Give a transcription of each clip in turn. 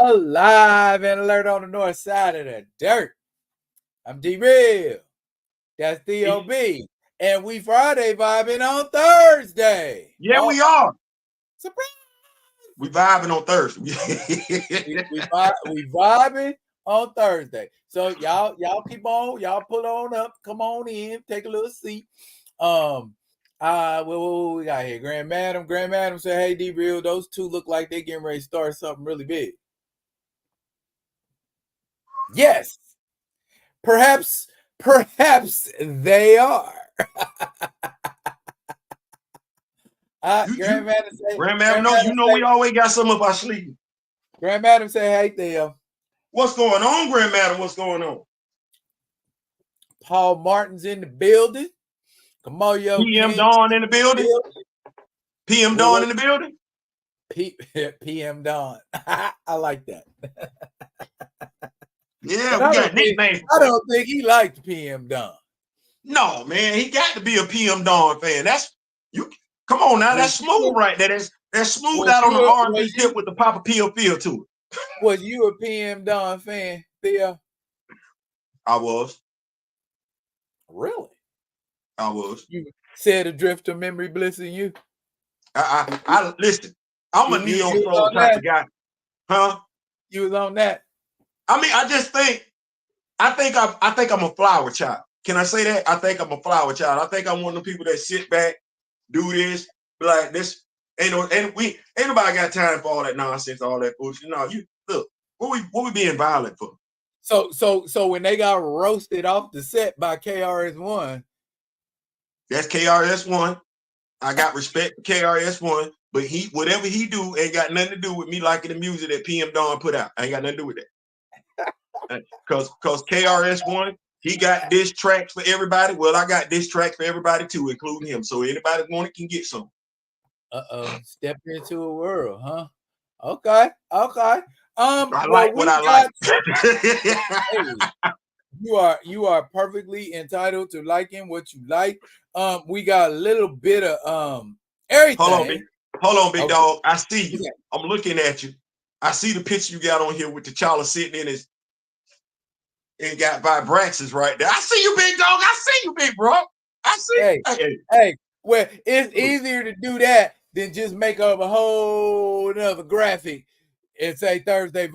Alive and alert on the north side of the dirt. I'm D-Real. That's Theo B. And we Friday vibing on Thursday. Yeah, we are. Surprise! We vibing on Thursday. we vibing on Thursday. So y'all keep on, y'all pull on up, come on in, take a little seat. What we got here? Grand Madam said, hey D-Real, those two look like they getting ready to start something really big. Yes. Perhaps they are. Grand Madam, we always got some up our sleeve. Grand Madam say, hey Theo. What's going on, Grand Madam? What's going on? Paul Martin's in the building. Come on, yo. PM Dawn in the building. PM Dawn in the building. PM Dawn. I like that. Yeah, we got nicknames. I don't think he liked PM Dawn. No, man, he got to be a PM Dawn fan. That's you. Come on now, that's smooth right there. That's smooth out on the R&B tip with the Papa Pill feel to it. Was you a PM Dawn fan, Theo? I was. Really? I was. You said adrift of memory bliss in you? I listen. I'm a neo soul type of guy. Huh? You was on that? I mean, I think I'm a flower child. Can I say that? I think I'm a flower child. I think I'm one of the people that sit back, do this, be like this. Ain't nobody got time for all that nonsense, all that bullshit. No, you look, what we being violent for? So when they got roasted off the set by KRS-One. That's KRS-One. I got respect for KRS-One, but whatever he do ain't got nothing to do with me liking the music that PM Dawn put out. I ain't got nothing to do with that. Cause KRS-One, he got diss tracks for everybody. Well, I got diss tracks for everybody too, including him. So anybody want it can get some. Step into a world, huh? Okay. I like what I like. Hey, you are perfectly entitled to liking what you like. We got a little bit of everything. Hold on, big dog. I see you. I'm looking at you. I see the picture you got on here with T'Challa sitting in his and got vibrations right there. I see you, big dog. I see you, big bro. I see. Hey. Well, it's easier to do that than just make up a whole another graphic and say Friday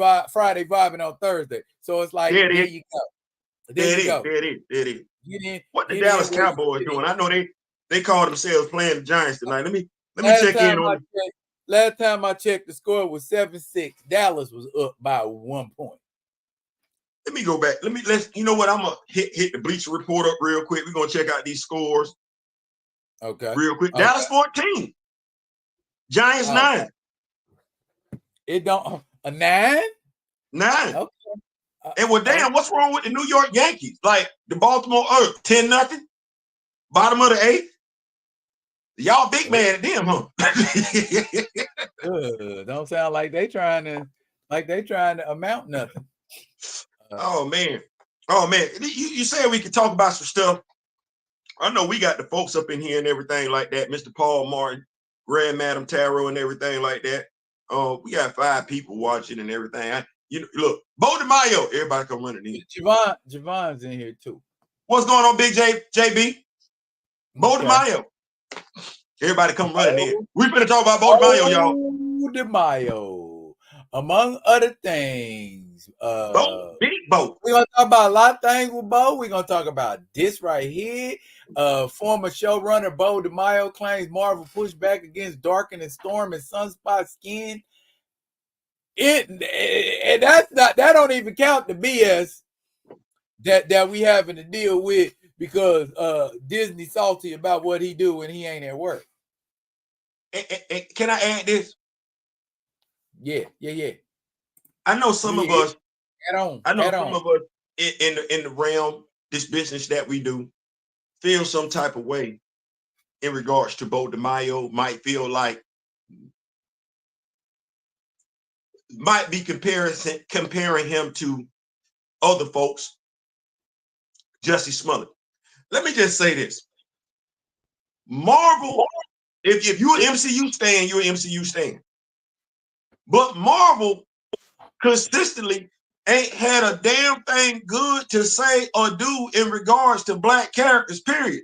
vibing on Thursday. So it's like, there you go. There it is. What the Dallas Cowboys doing? I know they call themselves playing the Giants tonight. Let me check in on it. Last time I checked, the score was 7-6. Dallas was up by 1 point. Let me go back. You know what? I'm gonna hit the Bleacher Report up real quick. We're gonna check out these scores. Okay. Real quick. Okay. Dallas 14. Giants 9. It don't a 9? 9. Okay. And damn, what's wrong with the New York Yankees? Like the Baltimore Earth, 10-0, bottom of the 8th. Y'all big mad at them, huh? Don't sound like they trying to amount nothing. Oh man. You said we could talk about some stuff. I know we got the folks up in here and everything like that. Mr. Paul Martin, Grand Madam Tarot, and everything like that. We got 5 people watching and everything. Look, Bo DeMaio, everybody come running in. Javon's in here too. What's going on, Big JB? Bo DeMaio. Everybody come running in. We're going to talk about Bo DeMaio, y'all. Bo DeMaio, among other things. Big Bo. We're going to talk about a lot of things with Bo. We're going to talk about this right here. Former showrunner Bo DeMaio claims Marvel pushed back against Darken and Storm and Sunspot Skin. And that don't even count the BS that we having to deal with because Disney salty about what he do when he ain't at work. Can I add this? Yeah. I know some of us. Some of us in the realm, this business that we do, feel some type of way in regards to Bo DeMaio. Might be comparing him to other folks, Jussie Smollett. Let me just say this. Marvel, if you're an MCU stan, you're an MCU stan. But Marvel consistently ain't had a damn thing good to say or do in regards to black characters, period.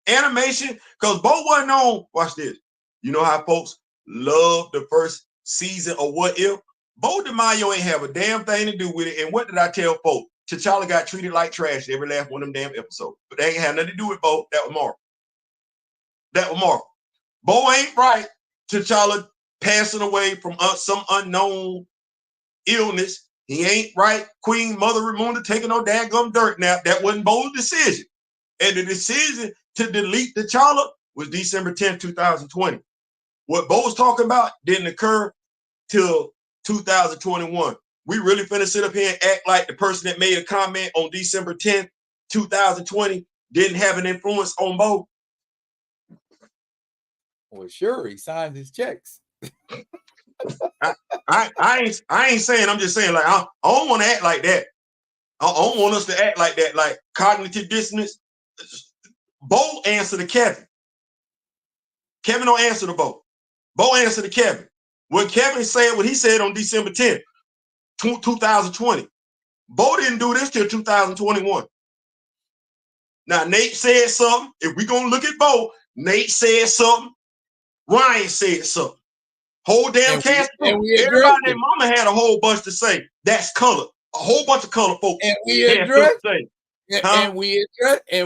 Animation, because Bo wasn't on, watch this. You know how folks love the first season of What If? Bo DeMaio ain't have a damn thing to do with it. And what did I tell folks? T'Challa got treated like trash every last one of them damn episodes. But they ain't had nothing to do with Bo. That was Marvel. That was Marvel. Bo ain't right. T'Challa passing away from some unknown illness. He ain't right. Queen Mother Ramona taking no daggum dirt nap. That wasn't Bo's decision. And the decision to delete T'Challa was December 10th, 2020. What Bo's talking about didn't occur till 2021. We really finna sit up here and act like the person that made a comment on December 10th, 2020 didn't have an influence on Bo? Well, sure, he signs his checks. I ain't saying, I'm just saying, like, I don't want to act like that. I don't want us to act like that, like cognitive dissonance. Bo answer to Kevin. Kevin don't answer to Bo. Bo answer to Kevin. What Kevin said, what he said on December 10th, 2020. Bo didn't do this till 2021. Now, Nate said something. If we're going to look at Bo, Nate said something. Ryan said something. Whole damn cast. Everybody and mama had a whole bunch to say. That's color. A whole bunch of color folks. And we addressed it. And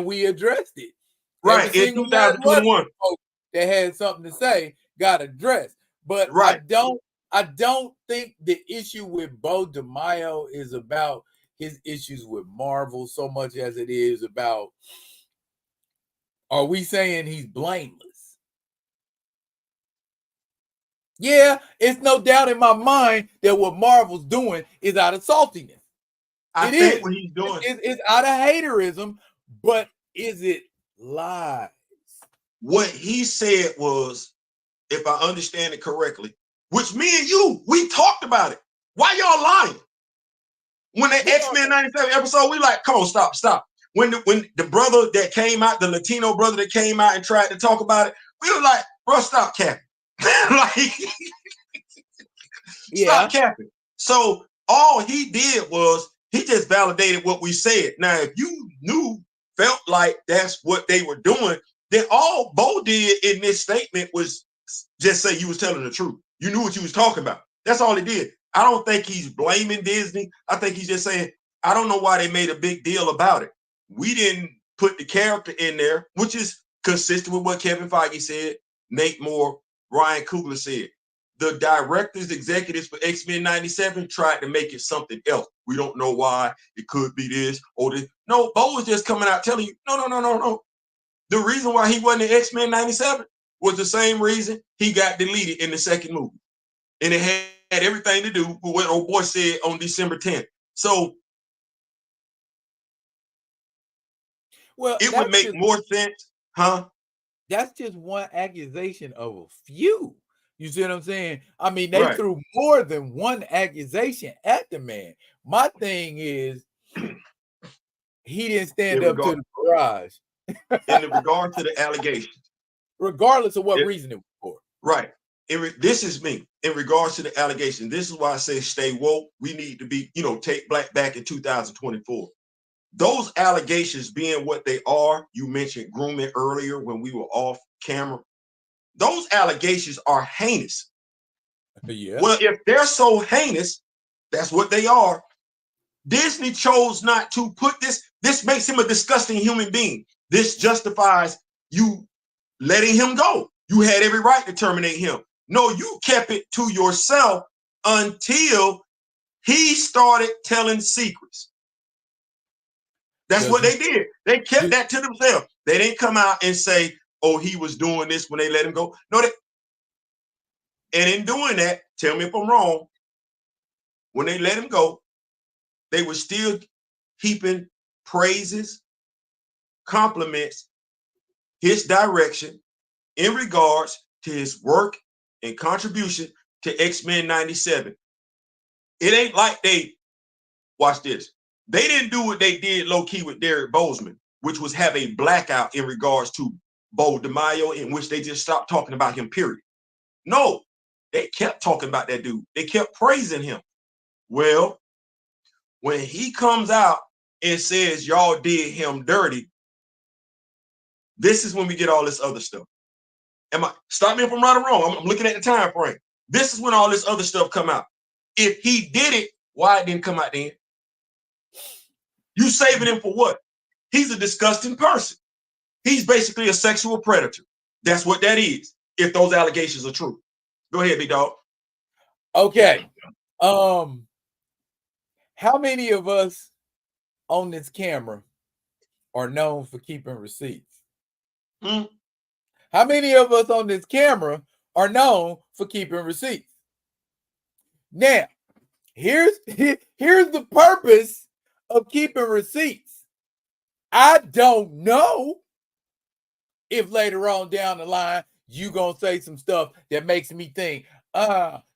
we addressed it. Right, in 2021. That had something to say got addressed. But right. I don't think the issue with Bo DeMaio is about his issues with Marvel so much as it is about, are we saying he's blameless? Yeah, it's no doubt in my mind that what Marvel's doing is out of saltiness. I think what he's doing it's out of haterism, but is it lies? What he said was, if I understand it correctly, which me and you, we talked about it. Why y'all lying? When the X-Men 97 episode, we like, come on, stop. When the brother that came out, the Latino brother that came out and tried to talk about it, we were like, bro, stop capping. Like, stop capping. So all he did was he just validated what we said. Now, if you felt like that's what they were doing, then all Bo did in this statement was just say you was telling the truth. You knew what you was talking about. That's all he did. I don't think he's blaming Disney. I think he's just saying, I don't know why they made a big deal about it. We didn't put the character in there, which is consistent with what Kevin Feige said, Nate Moore, Ryan Coogler said. The directors, executives for X-Men 97 tried to make it something else. We don't know why. It could be this or this. No, Bo was just coming out telling you, no. The reason why he wasn't in X-Men 97 was the same reason he got deleted in the second movie. And it had everything to do with what old boy said on December 10th. So, well, it would make more sense, huh? That's just one accusation of a few. You see what I'm saying? I mean, they threw more than one accusation at the man. My thing is, he didn't stand up to the barrage. In regard to the allegations. Regardless of what reason it was for. Right. This is me. In regards to the allegation, this is why I say stay woke. We need to be, take black back in 2024. Those allegations being what they are, you mentioned grooming earlier when we were off camera. Those allegations are heinous. Yeah. Well, if they're so heinous, that's what they are. Disney chose not to put this. This makes him a disgusting human being. This justifies you letting him go. You had every right to terminate him. No, you kept it to yourself until he started telling secrets. That's what they did. They kept that to themselves. They didn't come out and say, oh, he was doing this when they let him go. No, and in doing that, tell me if I'm wrong, when they let him go, they were still heaping praises, compliments, his direction in regards to his work and contribution to X-Men 97. It ain't like watch this. They didn't do what they did low-key with Derek Bozeman, which was have a blackout in regards to Bo DeMaio, in which they just stopped talking about him, period. No, they kept talking about that dude. They kept praising him. Well, when he comes out and says y'all did him dirty, this is when we get all this other stuff. Stop me if I'm right or wrong. I'm looking at the time frame. This is when all this other stuff come out. If he did it, why it didn't come out then? You saving him for what? He's a disgusting person. He's basically a sexual predator. That's what that is, if those allegations are true. Go ahead, big dog. Okay. How many of us on this camera are known for keeping receipts? How many of us on this camera are known for keeping receipts? Now, here's the purpose of keeping receipts. I don't know if later on down the line you gonna say some stuff that makes me think,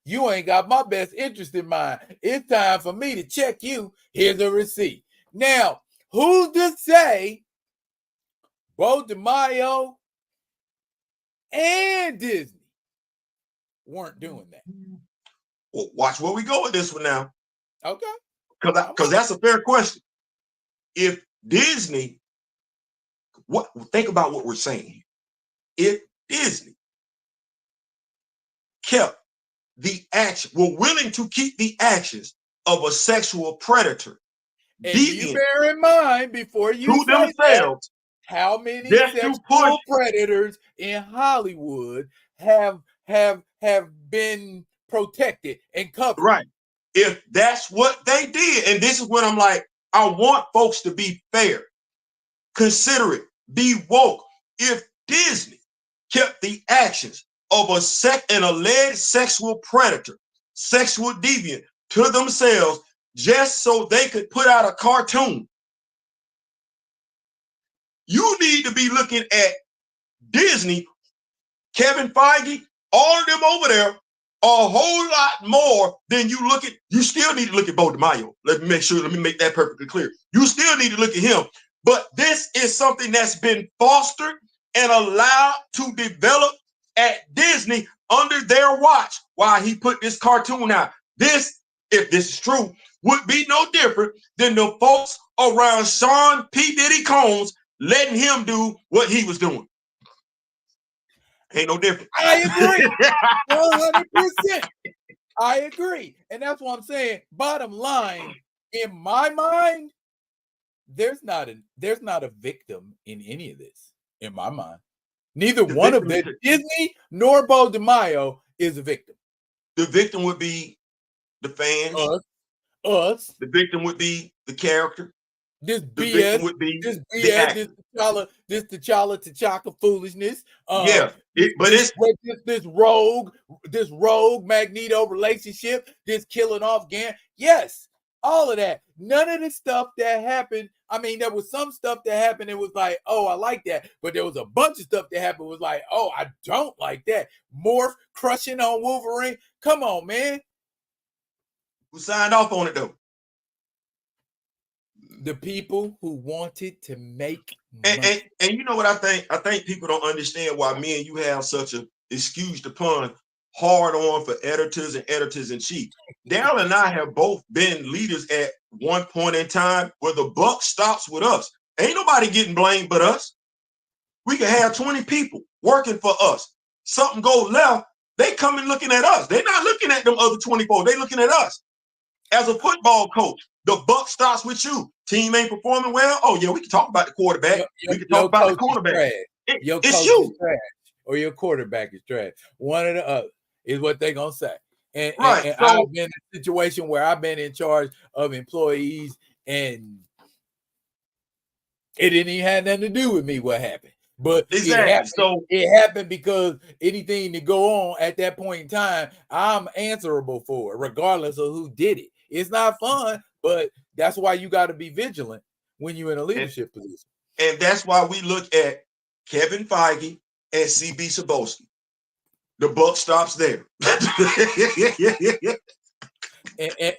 you ain't got my best interest in mind. It's time for me to check you. Here's a receipt. Now, who's to say Bo DeMaio and Disney weren't doing that? Well, watch where we go with this one now. Okay. Because that's a fair question. If Disney, think about what we're saying. If Disney kept the action, were willing to keep the actions of a sexual predator, and you bear in mind before you say themselves, that, how many sexual predators in Hollywood have been protected and covered? Right. If that's what they did, and this is what I'm like, I want folks to be fair, considerate, be woke. If Disney kept the actions of an alleged sexual predator, sexual deviant to themselves just so they could put out a cartoon, you need to be looking at Disney, Kevin Feige, all of them over there, a whole lot more than you look at. You still need to look at Bo DeMaio. Let me make that perfectly clear. You still need to look at him. But this is something that's been fostered and allowed to develop at Disney under their watch while he put this cartoon out. This, if this is true, would be no different than the folks around Sean P. Diddy Combs letting him do what he was doing. Ain't no different. I agree. 100%. I agree. And that's what I'm saying. Bottom line, in my mind, there's not a victim in any of this, in my mind. Neither one of them, Disney nor Bo DeMaio, is a victim. The victim would be the fans. Us. The victim would be the character. This BS would be this T'Challa foolishness. This rogue Magneto relationship, this killing off Gan. Yes, all of that. None of the stuff that happened. I mean, there was some stuff that happened. It was like, oh, I like that. But there was a bunch of stuff that happened. Was like, oh, I don't like that. Morph crushing on Wolverine. Come on, man. Who signed off on it though? The people who wanted to make money. And you know what I think? I think people don't understand why me and you have such a, excuse the pun, hard on for editors and editors-in-chief. Dal and I have both been leaders at one point in time where the buck stops with us. Ain't nobody getting blamed but us. We can have 20 people working for us. Something go left, they come and looking at us. They're not looking at them other 24. They looking at us. As a football coach, the buck starts with you. Team ain't performing well. Oh yeah, we can talk about the quarterback. We can talk about the quarterback. It's you. Trash, or your quarterback is trash. One or the other is what they're gonna say. And so, I've been in a situation where I've been in charge of employees, and it didn't even have nothing to do with me what happened. But it happened because anything that go on at that point in time, I'm answerable for it, regardless of who did it. It's not fun, but that's why you got to be vigilant when you're in a leadership position. And that's why we look at Kevin Feige and CB Cebulski. The buck stops there.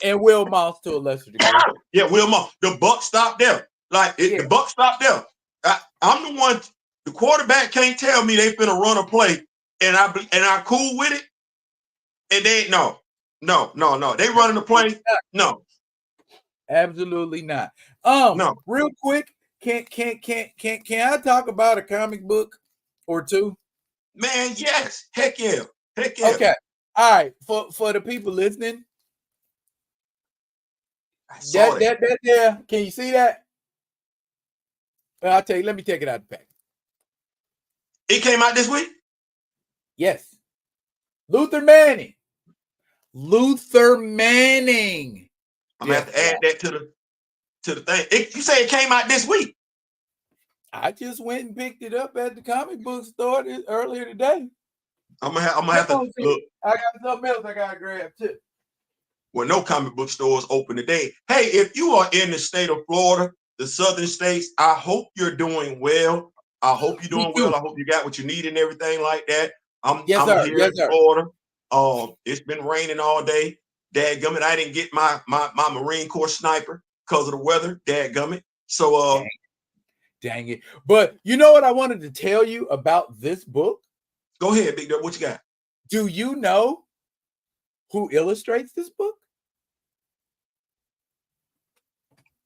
and Will Moss to a lesser degree. Yeah, Will Moss. The buck stopped there. The buck stopped there. I'm the one. The quarterback can't tell me they finna run a play, and I cool with it. And they no. No. They running the play. No. Absolutely not. No. Real quick, can I talk about a comic book or two? Man, yes. Heck yeah. Heck yeah. Okay. All right. For the people listening, I saw that. that there. Can you see that? Well, I'll tell you. Let me take it out of the pack. It came out this week? Yes. Luther Manning. Luther Manning. I'm gonna have to add that to the thing. You say it came out this week? I just went and picked it up at the comic book store earlier today. I'm gonna have to look. I got something else I gotta grab too. Well, no comic book stores open today. Hey, if you are in the state of Florida, the southern states, I hope you're doing well. I hope you're doing well. I hope you got what you need and everything like that. I'm here in Florida. It's been raining all day. Dadgummit, I didn't get my Marine Corps sniper because of the weather. Dadgummit. So dang it. But you know what I wanted to tell you about this book? Go ahead, Big Dub. What you got? Do you know who illustrates this book?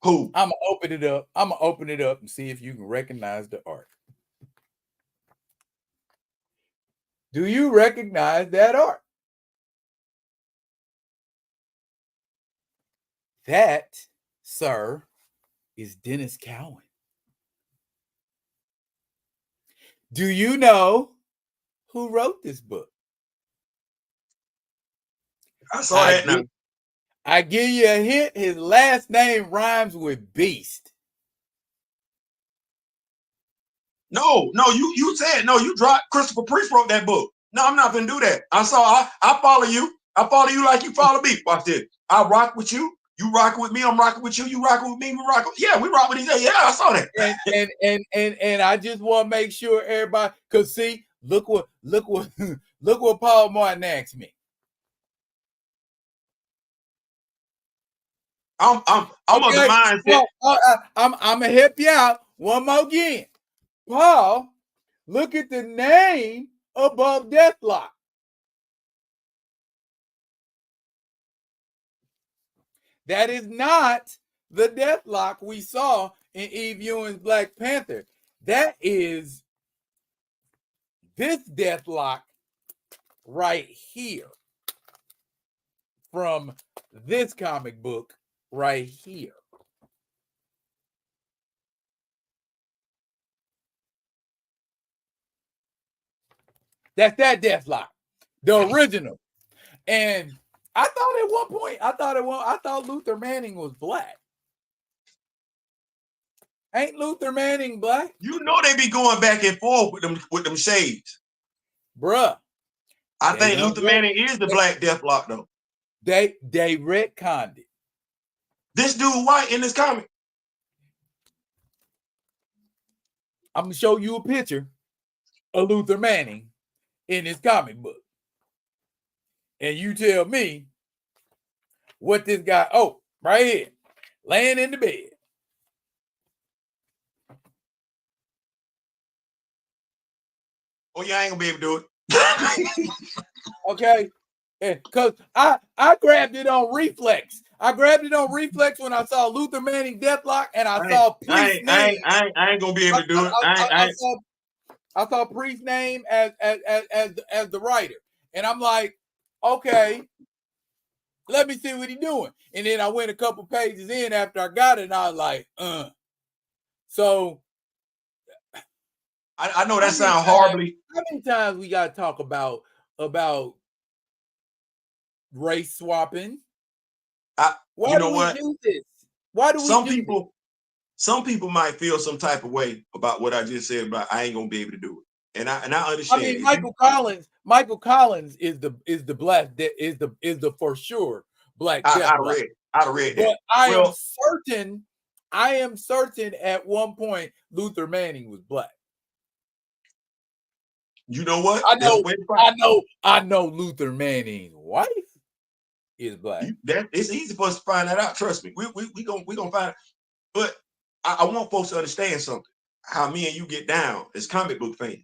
Who? I'm gonna open it up. I'm gonna open it up and see if you can recognize the art. Do you recognize that art? That, sir, is Dennis Cowan. Do you know who wrote this book? I saw that now. I give you a hint. His last name rhymes with beast. No, you said no. You dropped Christopher Priest wrote that book. No, I'm not gonna do that. I follow you. I follow you like you follow me. Watch this. I rock with you. You rock with me. I'm rocking with you. You rocking with me. We rock. Yeah, we rock with each other. Yeah, I saw that. And I just want to make sure everybody, cause see, look what Paul Martin asked me. I'm of the mindset. I'm gonna help you out one more again. Paul, look at the name above Deathlock. That is not the Deathlock we saw in Eve Ewing's Black Panther. That is this Deathlock right here from this comic book right here. That's that Deathlock, the original. And I thought at one point, I thought Luther Manning was black. Ain't Luther Manning black? You know they be going back and forth with them shades. Bruh. I think Luther Manning is the black Deathlock though. They retconned it. This dude white in this comic. I'm gonna show you a picture of Luther Manning in his comic book. And you tell me what this guy, right here, laying in the bed. Oh, yeah, I ain't gonna be able to do it. Okay. Because I grabbed it on reflex. I grabbed it on reflex when I saw Luther Manning Deathlock and I saw Priest's name. I ain't gonna be able to do it. I saw Priest's name as the writer. And I'm like, okay, let me see what he's doing. And then I went a couple pages in after I got it, and I was like, So I know that sounds horribly. How many times we gotta talk about race swapping? Why do we do this? Why do we some people might feel some type of way about what I just said, but I ain't gonna be able to do it. And I understand. I mean, Michael Collins is the black is the for sure black. I read that. But I am certain at one point Luther Manning was black. You know what? I know Luther Manning's wife is black. It's easy for us to find that out. Trust me. We gonna find it. But I want folks to understand something. How me and you get down as comic book fans.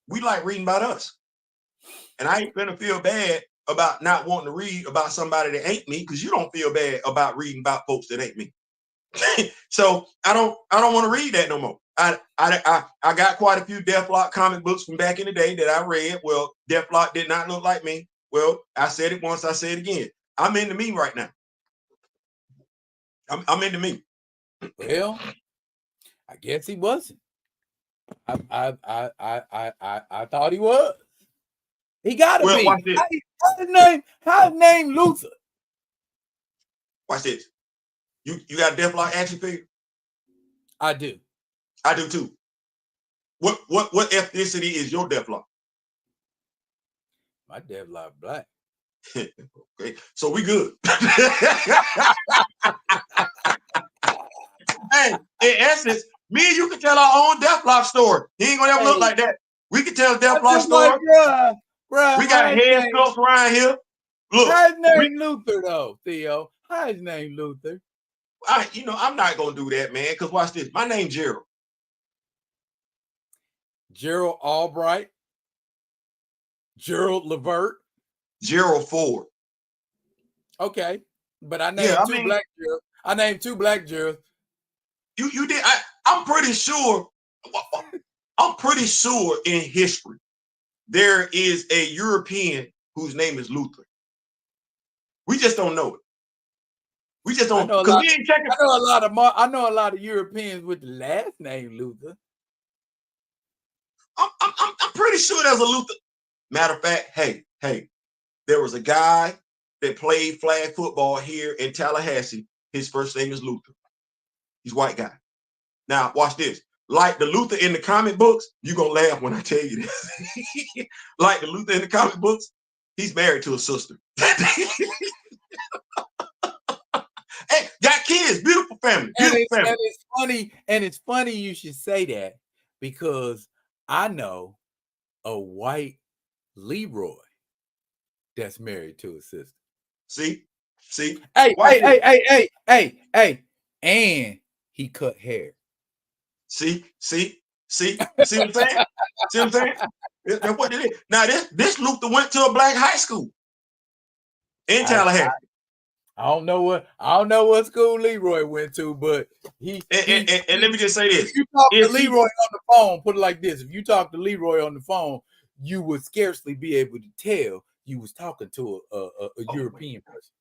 We like reading about us. And I ain't gonna feel bad about not wanting to read about somebody that ain't me, because you don't feel bad about reading about folks that ain't me. So I don't want to read that no more. I got quite a few Deathlock comic books from back in the day that I read. Well, Deathlock did not look like me. Well, I said it once, I say it again. I'm into me right now. I'm into me. Well, I guess he wasn't. I thought he was. He gotta Well, be. watch this. How's his name Luther? Watch this. You got a Deathlock action figure? I do. I do too. What ethnicity is your Deathlock? My Deathlock black. Okay, so we good. Hey, in essence, me and you can tell our own Deathlock story. He ain't gonna ever look like that. We can tell a Deathlock story. Like, bruh, we got head sculpts around here. Look, how's his name Luther though, Theo? How's his name Luther? I'm not gonna do that, man. Because watch this. My name's Gerald. Gerald Albright. Gerald Levert. Gerald Ford. Okay, but I named two black Gerald. I named two black Gerald. You did. I'm pretty sure. I'm pretty sure in history there is a European whose name is Luther. We just don't know it. We just don't. Because we ain't checking. I know a lot of Europeans with the last name Luther. I'm pretty sure there's a Luther. Matter of fact, hey, there was a guy that played flag football here in Tallahassee. His first name is Luther. He's a white guy. Now, watch this. Like the Luther in the comic books, you're going to laugh when I tell you this. Like the Luther in the comic books, he's married to a sister. Hey, got kids, beautiful family, beautiful family. And it's funny you should say that, because I know a white Leroy that's married to a sister. See? Hey, and he cut hair. See what I'm saying? See what I'm saying? That's what it is. Now this Luther went to a black high school in Tallahassee. I don't know what school Leroy went to, but and let me just say this. If you talk to Leroy on the phone, put it like this. If you talk to Leroy on the phone, you would scarcely be able to tell you was talking to a European person.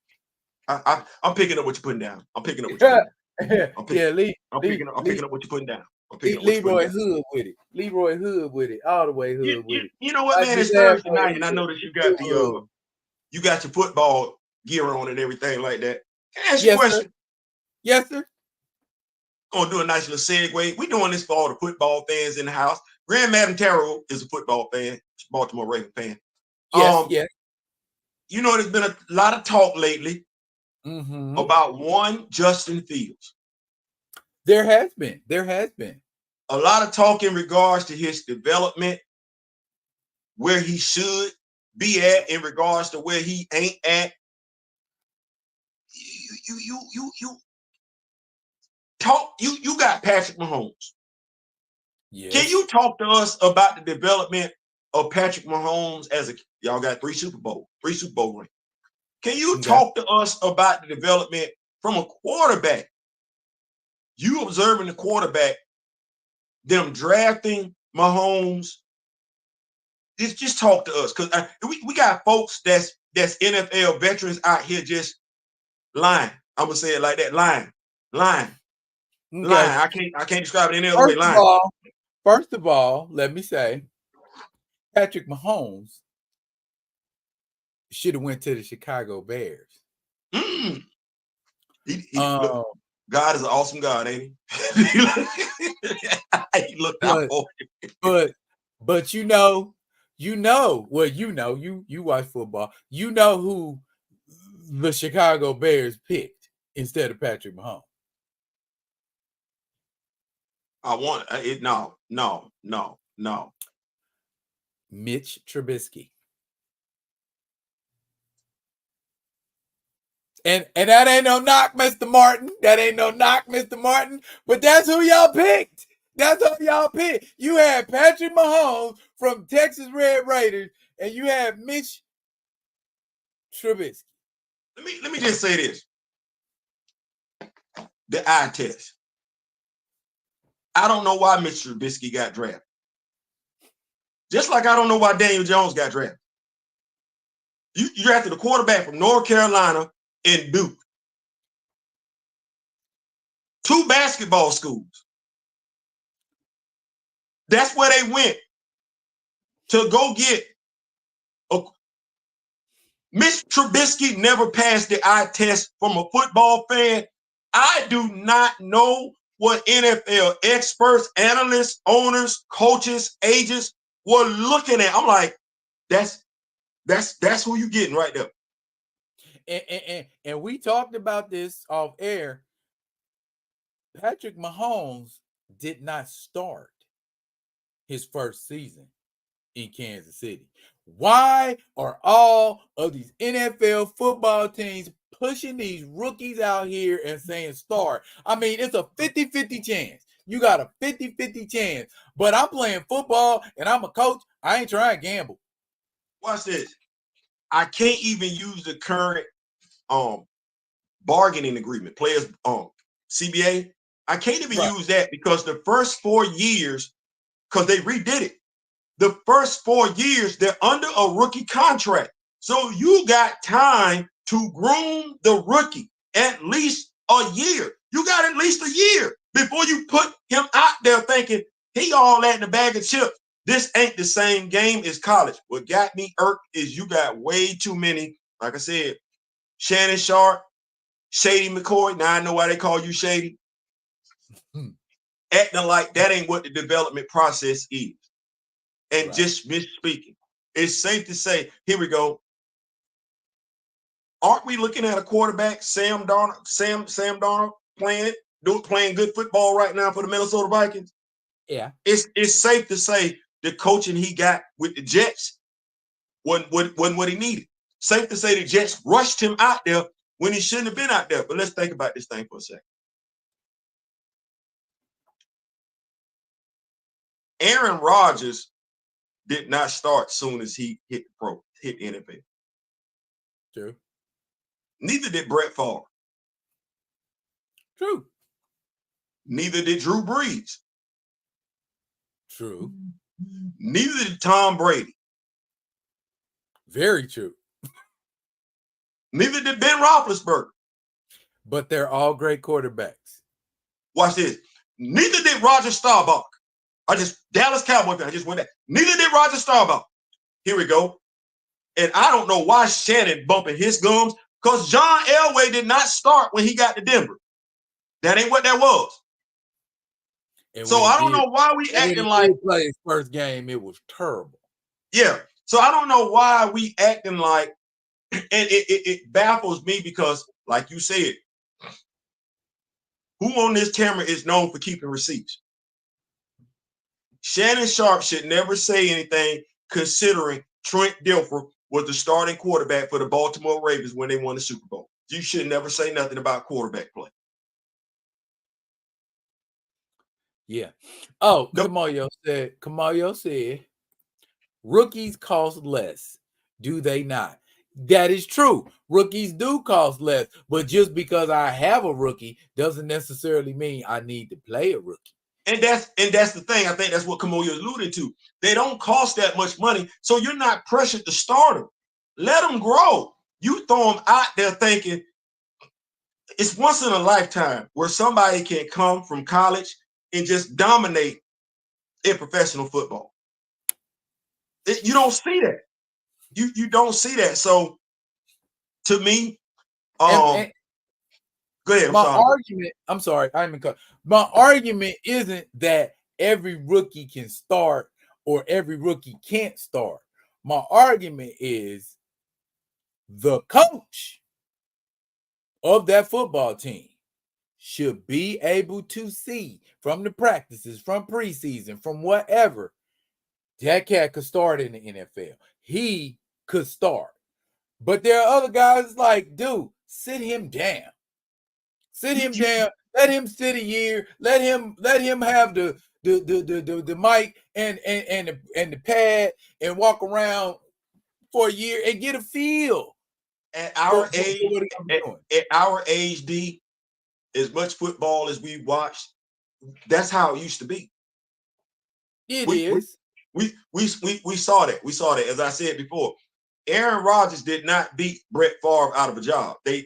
I'm picking up what you're putting down. I'm picking up what you're putting down. I'm picking up what you're putting down. Leroy Hood with it. Leroy Hood with it. All the way Hood with it. You know what, man? It's Thursday night, and I know that you got you got your football gear on and everything like that. Can I ask you a question? Sir. Yes, sir. Gonna do a nice little segue. We're doing this for all the football fans in the house. Grand Madam Tarot is a football fan, Baltimore Ravens fan. Yes. You know, there's been a lot of talk lately about one Justin Fields. There has been. A lot of talk in regards to his development, where he should be at in regards to where he ain't at. You talk. You got Patrick Mahomes. Yes. Can you talk to us about the development of Patrick Mahomes y'all got 3 Super Bowl rings? Can you talk to us about the development from a quarterback? You observing the quarterback, them drafting Mahomes. Just talk to us, because we got folks that's NFL veterans out here just lying. I'm gonna say it like that: lying. I can't describe it any other way. Lying. First of all, let me say, Patrick Mahomes should have went to the Chicago Bears. Look, God is an awesome God, ain't he? He looked out for you. But you watch football. You know who the Chicago Bears picked instead of Patrick Mahomes. No. Mitch Trubisky. And that ain't no knock, Mr. Martin. But that's who y'all picked. You had Patrick Mahomes from Texas Red Raiders, and you had Mitch Trubisky. Let me just say this. The eye test. I don't know why Mr. Trubisky got drafted. Just like I don't know why Daniel Jones got drafted. You drafted a quarterback from North Carolina and Duke. 2 basketball schools. That's where they went to go get Mr. Trubisky never passed the eye test from a football fan. I do not know what NFL experts, analysts, owners, coaches, agents were looking at. I'm like, that's who you getting right there. And we talked about this off air. Patrick Mahomes did not start his first season in Kansas City. Why are all of these NFL football teams pushing these rookies out here and saying start? I mean, it's a 50-50 chance. You got a 50-50 chance. But I'm playing football and I'm a coach. I ain't trying to gamble. Watch this. I can't even use the current bargaining agreement, players CBA. I can't even use that because the first 4 years, because they redid it. The first 4 years, they're under a rookie contract. So you got time to groom the rookie at least a year. You got at least a year before you put him out there thinking he all that in a bag of chips. This ain't the same game as college. What got me irked is you got way too many, like I said, Shannon Sharp, Shady McCoy. Now I know why they call you Shady. Acting like that ain't what the development process is. And just misspeaking. It's safe to say, here we go. Aren't we looking at a quarterback, Sam Darnold, playing good football right now for the Minnesota Vikings? Yeah. It's safe to say the coaching he got with the Jets wasn't what he needed. Safe to say the Jets rushed him out there when he shouldn't have been out there. But let's think about this thing for a second. Aaron Rodgers did not start soon as he hit the NFL. True. Neither did Brett Favre. True. Neither did Drew Brees. True. Neither did Tom Brady. Very true. Neither did Ben Roethlisberger. But they're all great quarterbacks. Watch this. Neither did Roger Staubach. Dallas Cowboy fan, I just went there. Neither did Roger Staubach. Here we go. And I don't know why Shannon bumping his gums, because John Elway did not start when he got to Denver. That ain't what that was. And so I don't know why we acting like he played his first game, it was terrible. Yeah. So I don't know why we acting like, and it baffles me because, like you said, who on this camera is known for keeping receipts? Shannon Sharp should never say anything considering Trent Dilfer was the starting quarterback for the Baltimore Ravens when they won the Super Bowl. You should never say nothing about quarterback play. Yeah. Oh, Kamayo said, rookies cost less. Do they not? That is true. Rookies do cost less, but just because I have a rookie doesn't necessarily mean I need to play a rookie. And that's the thing. I think that's what Kamoya alluded to. They don't cost that much money, so you're not pressured to start them. Let them grow. You throw them out there thinking it's once in a lifetime where somebody can come from college and just dominate in professional football. You don't see that. You don't see that. So to me, go ahead. My argument isn't that every rookie can start or every rookie can't start. My argument is the coach of that football team should be able to see from the practices, from preseason, from whatever, that cat could start in the NFL. He could start. But there are other guys like, dude, sit him down. Sit him down. Let him sit a year. Let him have the mic and the pad and walk around for a year and get a feel. At our age, what at our age, D, as much football as we watched, that's how it used to be. It we, is. we saw that. We saw that. As I said before, Aaron Rodgers did not beat Brett Favre out of a job. They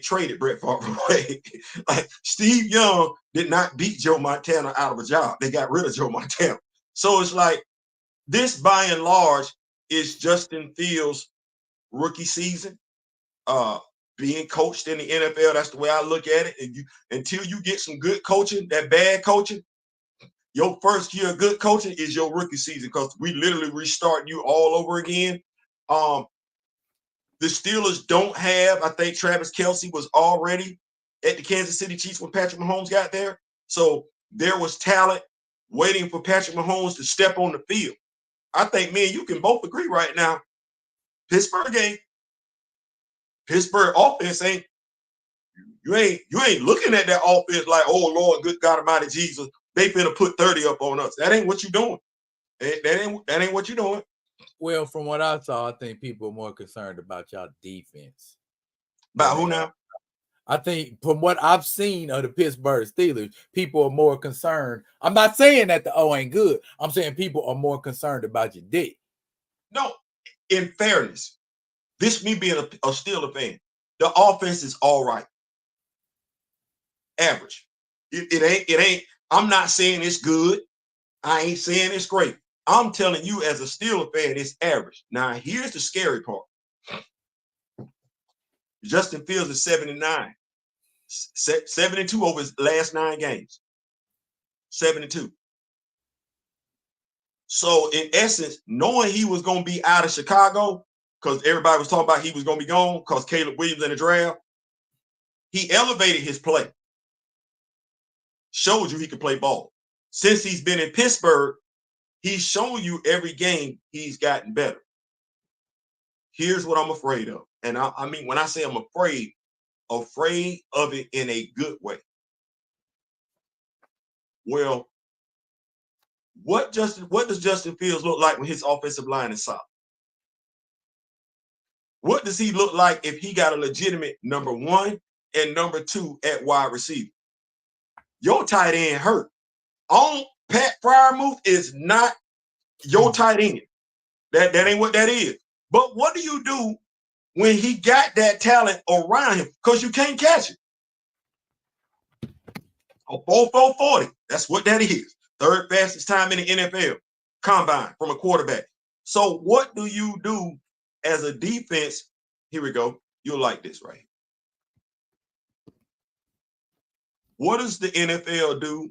traded Brett Favre away. Like Steve Young did not beat Joe Montana out of a job. They got rid of Joe Montana. So it's like this, by and large, is Justin Fields' rookie season. Being coached in the NFL, that's the way I look at it. And until you get some good coaching, that bad coaching, your first year of good coaching is your rookie season, because we literally restart you all over again. The Steelers don't have, I think Travis Kelce was already at the Kansas City Chiefs when Patrick Mahomes got there. So there was talent waiting for Patrick Mahomes to step on the field. I think me and you can both agree right now. Pittsburgh offense you ain't looking at that offense like, oh Lord, good God Almighty Jesus, they finna put 30 up on us. That ain't what you doing. That ain't what you doing. Well, from what I saw, I think people are more concerned about y'all defense. About who now? I think from what I've seen of the Pittsburgh Steelers, people are more concerned. I'm not saying that the O ain't good. I'm saying people are more concerned about your D. No, in fairness, this me being a Steeler fan, the offense is all right. Average. It ain't. I'm not saying it's good. I ain't saying it's great. I'm telling you, as a Steeler fan, it's average. Now, here's the scary part. Justin Fields is 79. 72 over his last 9 games. 72. So, in essence, knowing he was going to be out of Chicago, because everybody was talking about he was going to be gone because Caleb Williams in the draft, he elevated his play. Showed you he could play ball. Since he's been in Pittsburgh, he's shown you every game he's gotten better. Here's what I'm afraid of. And I mean, when I say I'm afraid of it in a good way. Well, what does Justin Fields look like when his offensive line is solid? What does he look like if he got a legitimate number 1 and number 2 at wide receiver? Your tight end hurt. Pat Freiermuth is not your tight end. That ain't what that is. But what do you do when he got that talent around him? Because you can't catch it. A 4.40. That's what that is. Third fastest time in the NFL combine from a quarterback. So what do you do as a defense? Here we go. You'll like this, right? What does the NFL do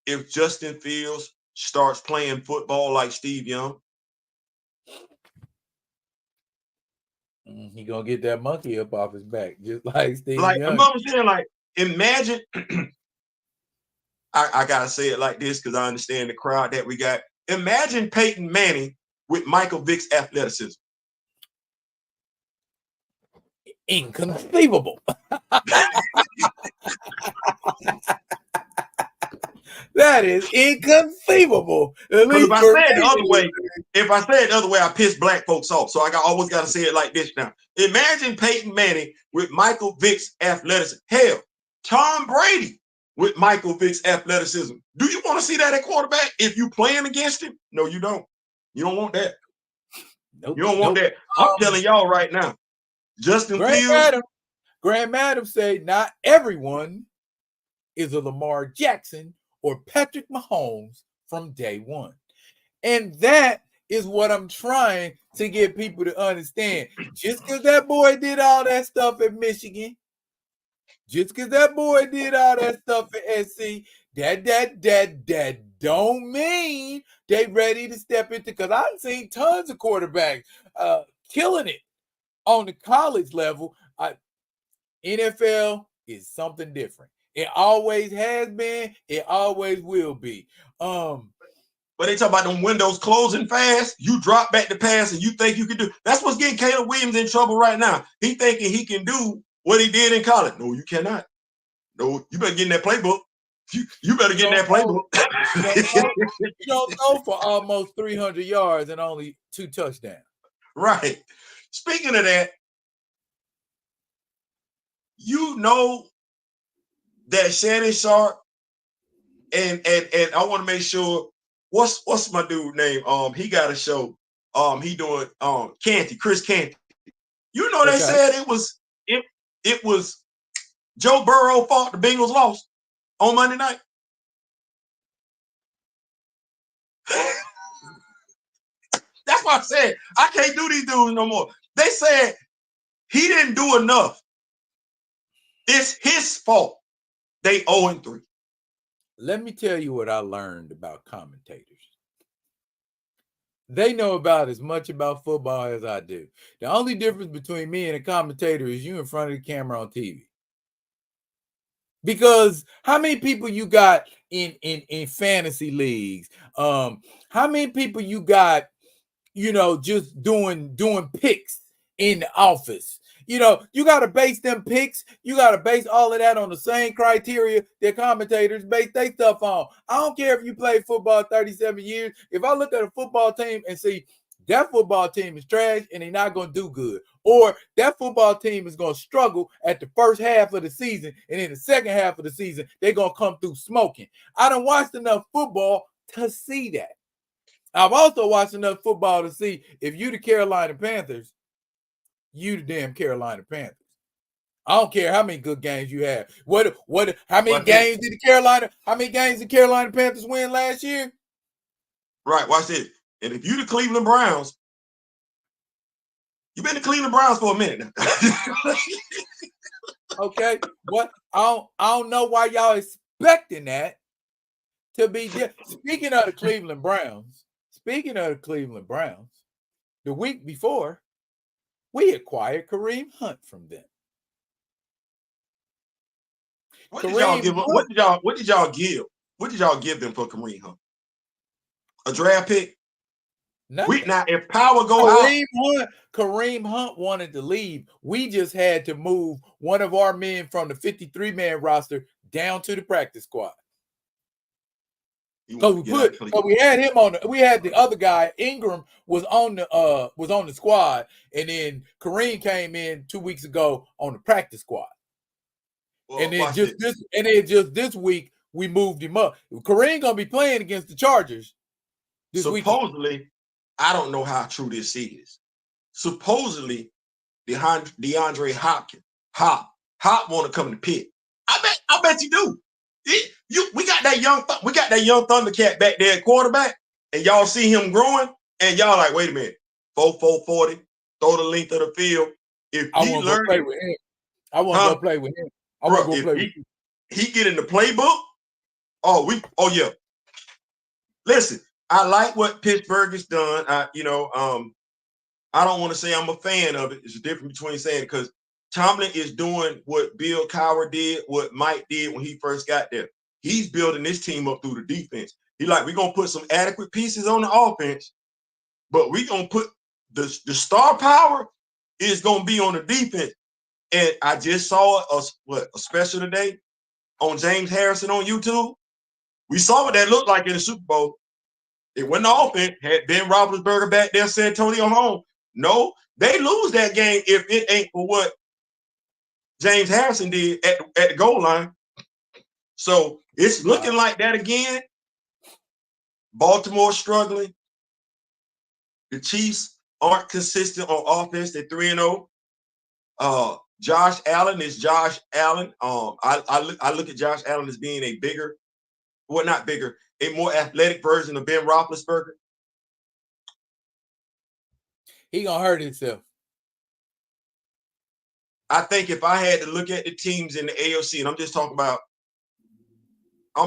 if Justin Fields starts playing football like Steve Young? He gonna get that monkey up off his back, just like Steve Young. I'm saying, like, imagine. I gotta say it like this because I understand the crowd that we got. Imagine Peyton Manning with Michael Vick's athleticism. Inconceivable. That is inconceivable. Because if I say it the other way, I piss black folks off. So I always got to say it like this now. Imagine Peyton Manning with Michael Vick's athleticism. Hell, Tom Brady with Michael Vick's athleticism. Do you want to see that at quarterback if you playing against him? No, you don't. You don't want that. Nope, you don't want that. I'm telling y'all right now. Justin Fields. Graham Adams said not everyone is a Lamar Jackson or Patrick Mahomes from day one. And that is what I'm trying to get people to understand. Just because that boy did all that stuff at Michigan, just because that boy did all that stuff at SC, that don't mean they ready to step into, because I've seen tons of quarterbacks killing it on the college level. NFL is something different. It always has been. It always will be. But they talk about them windows closing fast. You drop back the pass and you think you can do. That's what's getting Caleb Williams in trouble right now. He thinking he can do what he did in college. No, you cannot. No, you better get in that playbook. You better get in that playbook. You don't go for almost 300 yards and only 2 touchdowns. Right. Speaking of that, you know that Shannon Sharp and I want to make sure what's my dude name? He got a show. He doing Chris Canty. You know they said it was Joe Burrow fault the Bengals lost on Monday night. That's why I said I can't do these dudes no more. They said he didn't do enough. It's his fault. They 0-3. Let me tell you what I learned about commentators. They know about as much about football as I do. The only difference between me and a commentator is you in front of the camera on TV. Because how many people you got in fantasy leagues? How many people you got, just doing picks in the office? You got to base them picks. You got to base all of that on the same criteria that commentators base their stuff on. I don't care if you played football 37 years. If I look at a football team and see that football team is trash and they're not going to do good, or that football team is going to struggle at the first half of the season, and in the second half of the season, they're going to come through smoking. I done watched enough football to see that. I've also watched enough football to see if you the Carolina Panthers, you the damn Carolina Panthers. I don't care how many good games you have. How many games did the Carolina Panthers win last year? Right, watch this. And if you the Cleveland Browns, you've been the Cleveland Browns for a minute now. Okay, what? I don't know why y'all expecting that to be. Speaking of the Cleveland Browns, the week before, we acquired Kareem Hunt from them. What did y'all give them? What did y'all give? What did y'all give them for Kareem Hunt? A draft pick? Now, if power go out, Kareem Hunt wanted to leave. We just had to move one of our men from the 53-man roster down to the practice squad. Because we had him on. We had the other guy. Ingram was on the squad, and then Kareem came in 2 weeks ago on the practice squad. Well, and then this week we moved him up. Kareem gonna be playing against the Chargers this supposedly weekend. I don't know how true this is. Supposedly, DeAndre Hopkins, Hop want to come to Pitt. I bet you do. We got that young Thundercat back there at quarterback, and y'all see him growing, and y'all like, wait a minute, 4-4-40, throw the length of the field. If I want to go play with him. I want to go play with him. I want to go play with him. He get in the playbook. Oh yeah. Listen, I like what Pittsburgh has done. I don't want to say I'm a fan of it. It's a difference between saying it because Tomlin is doing what Bill Cowher did, what Mike did when he first got there. He's building this team up through the defense. We're going to put some adequate pieces on the offense, but we're going to put the star power is going to be on the defense. And I just saw a special today on James Harrison on YouTube. We saw what that looked like in the Super Bowl. It wasn't the offense. Had Ben Roethlisberger back there, San Antonio home. No, they lose that game if it ain't for what James Harrison did at the goal line. So it's looking like that again. Baltimore struggling. The Chiefs aren't consistent on offense. They're 3-0. Josh Allen is Josh Allen. I look at Josh Allen as being a more athletic version of Ben Roethlisberger. He gonna hurt himself. I think if I had to look at the teams in the AFC, and I'm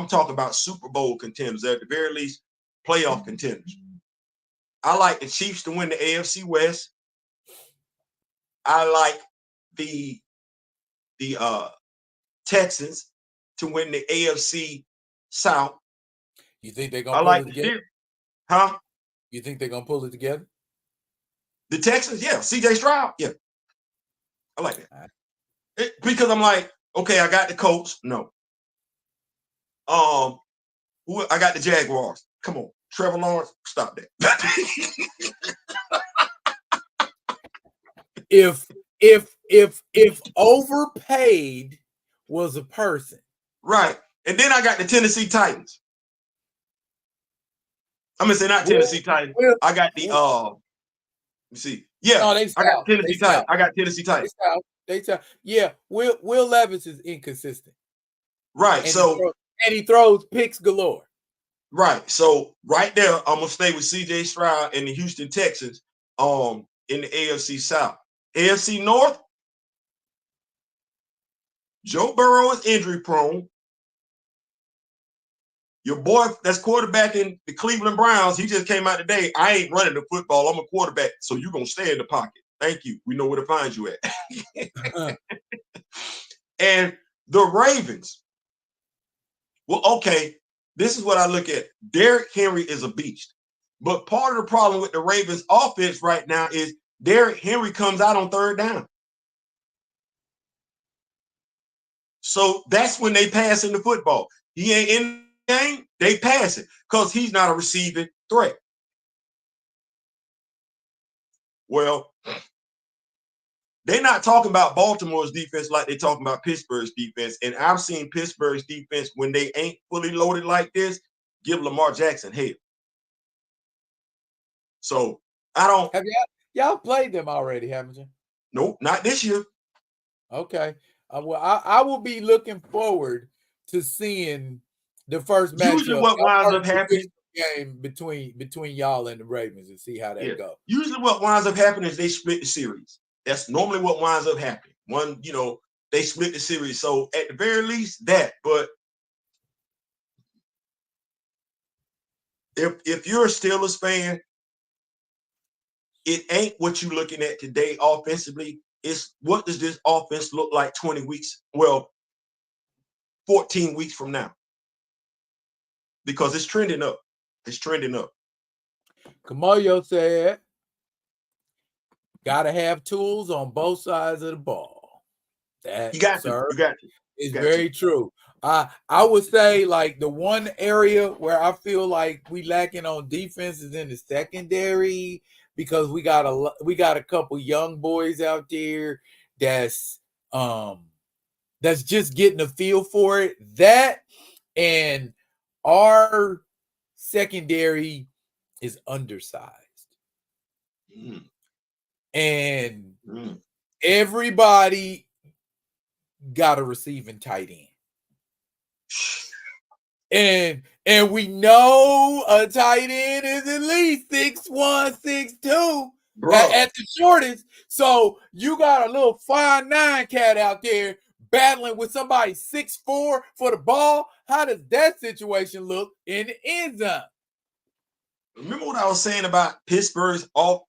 talking about Super Bowl contenders, at the very least, playoff contenders. I like the Chiefs to win the AFC West. I like the Texans to win the AFC South. You think they're gonna pull it together? Huh? You think they're gonna pull it together? The Texans, yeah. CJ Stroud, yeah. I like that. Because I'm like, okay, I got the Colts. No. I got the Jaguars. Come on. Trevor Lawrence, stop that. if overpaid was a person. Right. And then I got the Tennessee Titans. I'm gonna say not Tennessee Titans. I got the let me see. Yeah, no, they I got south. Tennessee They Titans. south. I got Tennessee Titans. They south. Yeah, Will Levis is inconsistent. Right. So he throws picks galore. Right. So right there, I'm gonna stay with CJ Stroud and the Houston Texans in the AFC South. AFC North, Joe Burrow is injury prone. Your boy that's quarterbacking the Cleveland Browns, he just came out today. I ain't running the football. I'm a quarterback. So you're going to stay in the pocket. Thank you. We know where to find you at. And the Ravens. Well, okay. This is what I look at. Derrick Henry is a beast. But part of the problem with the Ravens offense right now is Derrick Henry comes out on third down. So that's when they pass in the football. He ain't in the game, they pass it because he's not a receiving threat. Well, they're not talking about Baltimore's defense like they're talking about Pittsburgh's defense. And I've seen Pittsburgh's defense when they ain't fully loaded like this, give Lamar Jackson hell. So I don't. Have y'all played them already, haven't you? Nope, not this year. Okay. Well, I will be looking forward to seeing the first matchup. Usually what winds up happening game between y'all and the Ravens and see how that goes. Usually what winds up happening is they split the series. That's normally what winds up happening. They split the series. So at the very least, that. But if you're a Steelers fan, it ain't what you're looking at today offensively. It's what does this offense look like 20 weeks? Well, 14 weeks from now. Because it's trending up. It's trending up. Kamoyo said, gotta have tools on both sides of the ball. That, you got sir, to. You got to. It's very true. I would say like the one area where I feel like we lacking on defense is in the secondary because we got a couple young boys out there that's just getting a feel for it. That and our secondary is undersized. And everybody got a receiving tight end. And we know a tight end is at least 6'1", 6'2", at the shortest. So you got a little 5'9" cat out there battling with somebody 6'4" for the ball. How does that situation look in the end zone? Remember what I was saying about Pittsburgh's off?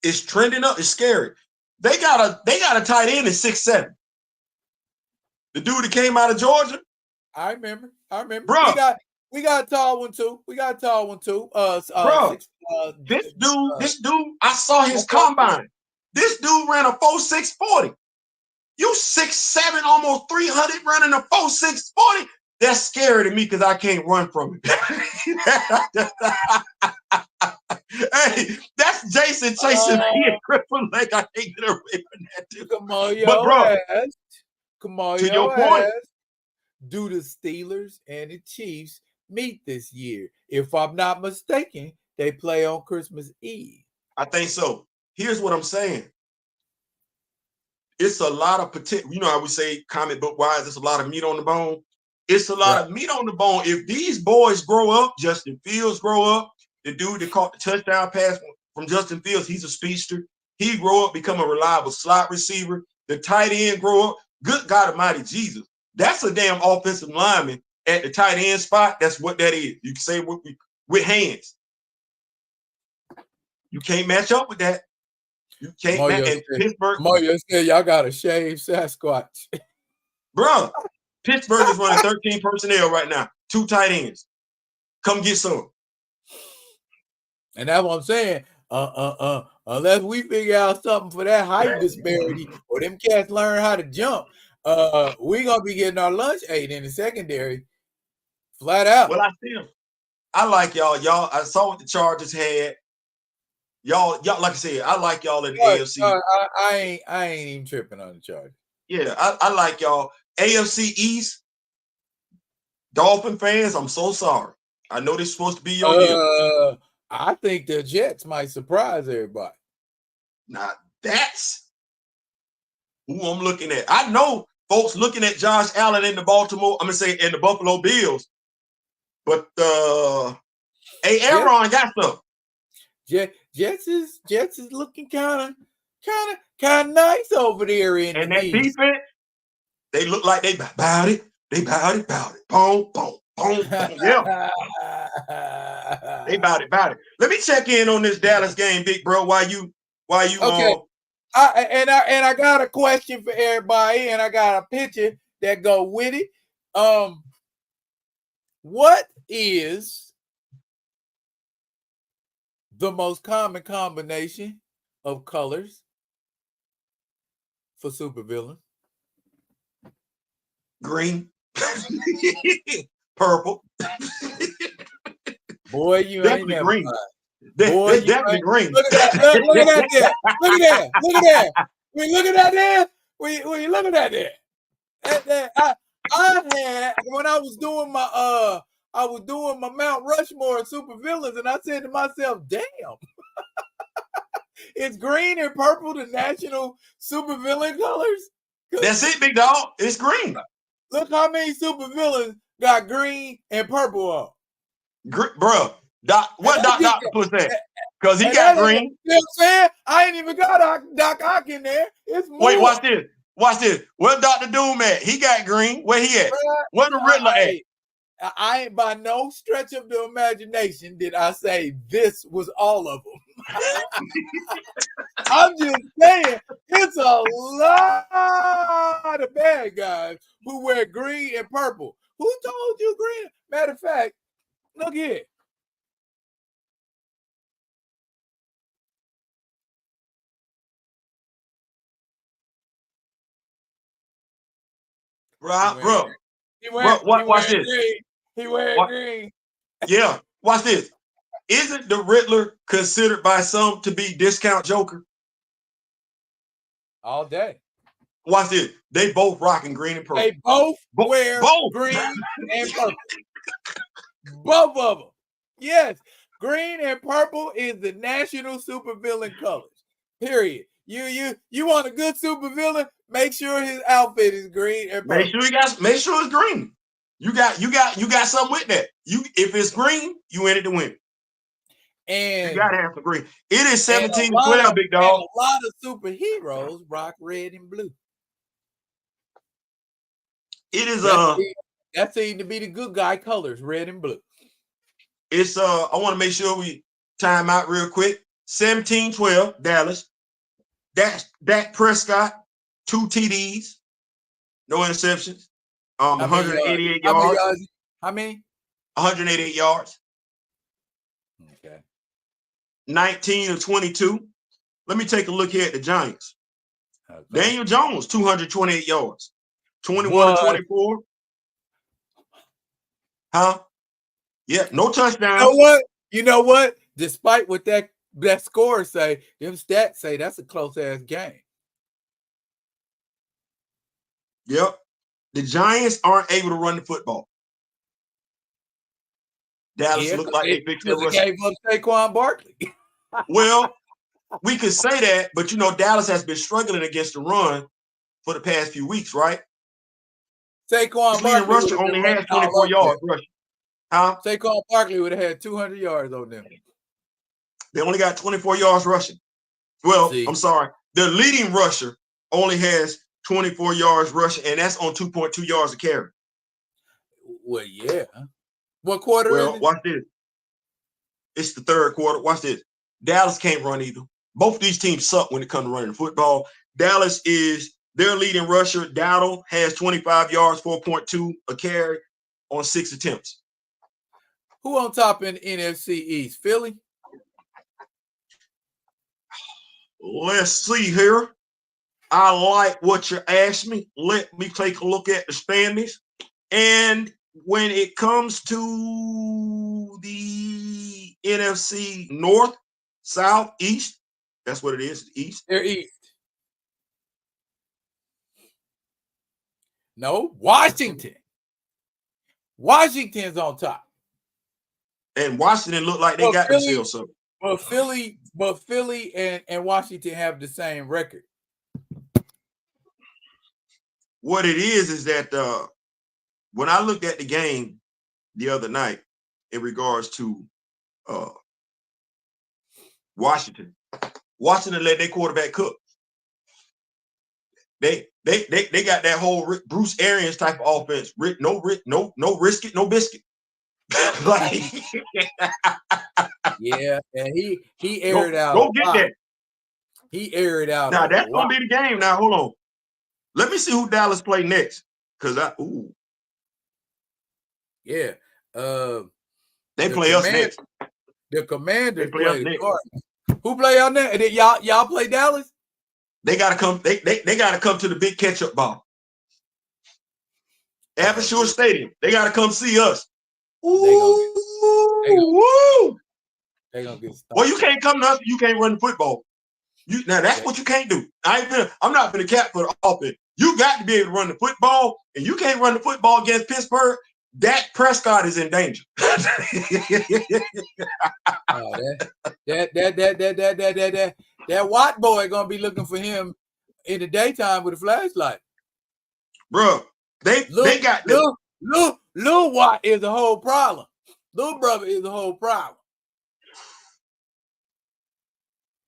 It's trending up. It's scary. They got a tight end at 6'7". The dude that came out of Georgia. I remember. Bro. We got a tall one too. Bro, this dude, I saw his combine. This dude ran a 4.6 40. You 6'7", almost 300 running a 4.6 40. That's scary to me because I can't run from it. Hey, that's Jason chasing me and crippled leg. I can't get away from that too. Come on, but bro, to your point. Do the Steelers and the Chiefs meet this year? If I'm not mistaken, they play on Christmas Eve. I think so. Here's what I'm saying. It's a lot of potential. You know how we say comic book wise, it's a lot of meat on the bone. It's a lot of meat on the bone. If these boys grow up, Justin Fields grow up, the dude that caught the touchdown pass from Justin Fields, he's a speedster. He grow up, become a reliable slot receiver. The tight end grow up. Good God Almighty Jesus. That's a damn offensive lineman at the tight end spot. That's what that is. You can say with hands. You can't match up with that. You can't match. And Pittsburgh. Mario said y'all got to shave Sasquatch. Bro, Pittsburgh is running 13 personnel right now. 2 tight ends. Come get some. And that's what I'm saying. Unless we figure out something for that height disparity or them cats learn how to jump, we're going to be getting our lunch ate in the secondary. Flat out. Well, I like y'all. I saw what the Chargers had. Y'all, like I said, I like y'all in the But, AFC. I ain't even tripping on the Chargers. Yeah, I like y'all. AFC East, Dolphin fans, I'm so sorry. I know this is supposed to be your year. I think the Jets might surprise everybody. Now, that's who I'm looking at. I know folks looking at Josh Allen in the in the Buffalo Bills, but hey, Aaron got stuff. Jets is looking kind of nice over there in and the that East. defense, they look like they bowed it. Boom, boom, boom, boom. Yeah. They bowed it. Let me check in on this Dallas game, big bro. Why you okay. I got a question for everybody, and I got a picture that go with it. What is the most common combination of colors for supervillain? Green. Purple. Boy, you definitely ain't never green. Boy, That's definitely green. Look at that. Look at that there. Look at that. Look at that. We look at that there. We look at that there. I had when I was doing my Mount Rushmore of supervillains, and I said to myself, damn. Is green and purple the national supervillain colors? That's it, big dog. It's green. Look how many supervillains got green and purple on. Bro, what Dr. Puss that? Because he got green. You know what I'm saying? I ain't even got Doc Ock in there. It's more. Wait, watch this. Watch this. Where Dr. Doom at? He got green. Where he at? Where the Riddler at? I ain't by no stretch of the imagination did I say this was all of them. I'm just saying it's a lot of bad guys who wear green and purple. Who told you green? Matter of fact, look here. Bro. Watch this. Green. He wearing green. Yeah, watch this. Isn't the Riddler considered by some to be discount Joker? All day. Watch this. They both rocking green and purple. They both wear green and purple. Both of them. Yes. Green and purple is the national supervillain colors. Period. You want a good supervillain? Make sure his outfit is green and purple. Make sure it's green. You got something with that. If it's green, you in it to win. And you gotta have some green. It is 17-12, big dog. A lot of superheroes rock red and blue. It is that seems to be the good guy colors, red and blue. It's I want to make sure we time out real quick. 17-12, Dallas. Dak Prescott, 2 TDs, no interceptions. 188 yards. How many? 188 yards. Okay. 19 of 22. Let me take a look here at the Giants. Okay. Daniel Jones, 228 yards. 21 of 24. Huh? Yeah, no touchdowns. You know what? Despite what that score say, them stats say that's a close ass game. Yep. The Giants aren't able to run the football. Dallas looked like they fixed their rush. Gave up Saquon Barkley. Well, we could say that, but Dallas has been struggling against the run for the past few weeks, right? Saquon Barkley rusher only has 24 yards rushing. Huh? Saquon Barkley would have had 200 yards on them. They only got 24 yards rushing. Well, I'm sorry. The leading rusher only has 24 yards rushing, and that's on 2.2 yards a carry. Well, yeah. What quarter is it? Watch this. It's the third quarter. Watch this. Dallas can't run either. Both of these teams suck when it comes to running the football. Dallas is their leading rusher. Dowdle has 25 yards, 4.2 a carry on 6 attempts. Who on top in the NFC East? Philly? Let's see here. I like what you asked me. Let me take a look at the standings. And when it comes to the NFC North, South, East. That's what it is. East. They're East. No, Washington. Washington's on top. And Washington look like they got themselves something. But Philly and Washington have the same record. What it is that when I looked at the game the other night in regards to Washington let their quarterback cook. They got that whole Bruce Arians type of offense. No risk it, no biscuit. Like, yeah, and he aired out. Go get that. He aired out. Now that's gonna be the game. Now hold on. Let me see who Dallas play next. Yeah. They play us next. The Commanders play the Cardinals. Who play out there? Y'all play Dallas? They gotta come. They gotta come to the big catch-up ball. Aperture Stadium. They gotta come see us. Woo! They gonna get started. Well, you can't come to us. You can't run the football. Now that's what you can't do. I'm not gonna cap for the offense. You got to be able to run the football, and you can't run the football against Pittsburgh. Dak Prescott is in danger. That Watt boy gonna be looking for him in the daytime with a flashlight. Bro, they got Lil Watt is a whole problem. Lil brother is a whole problem.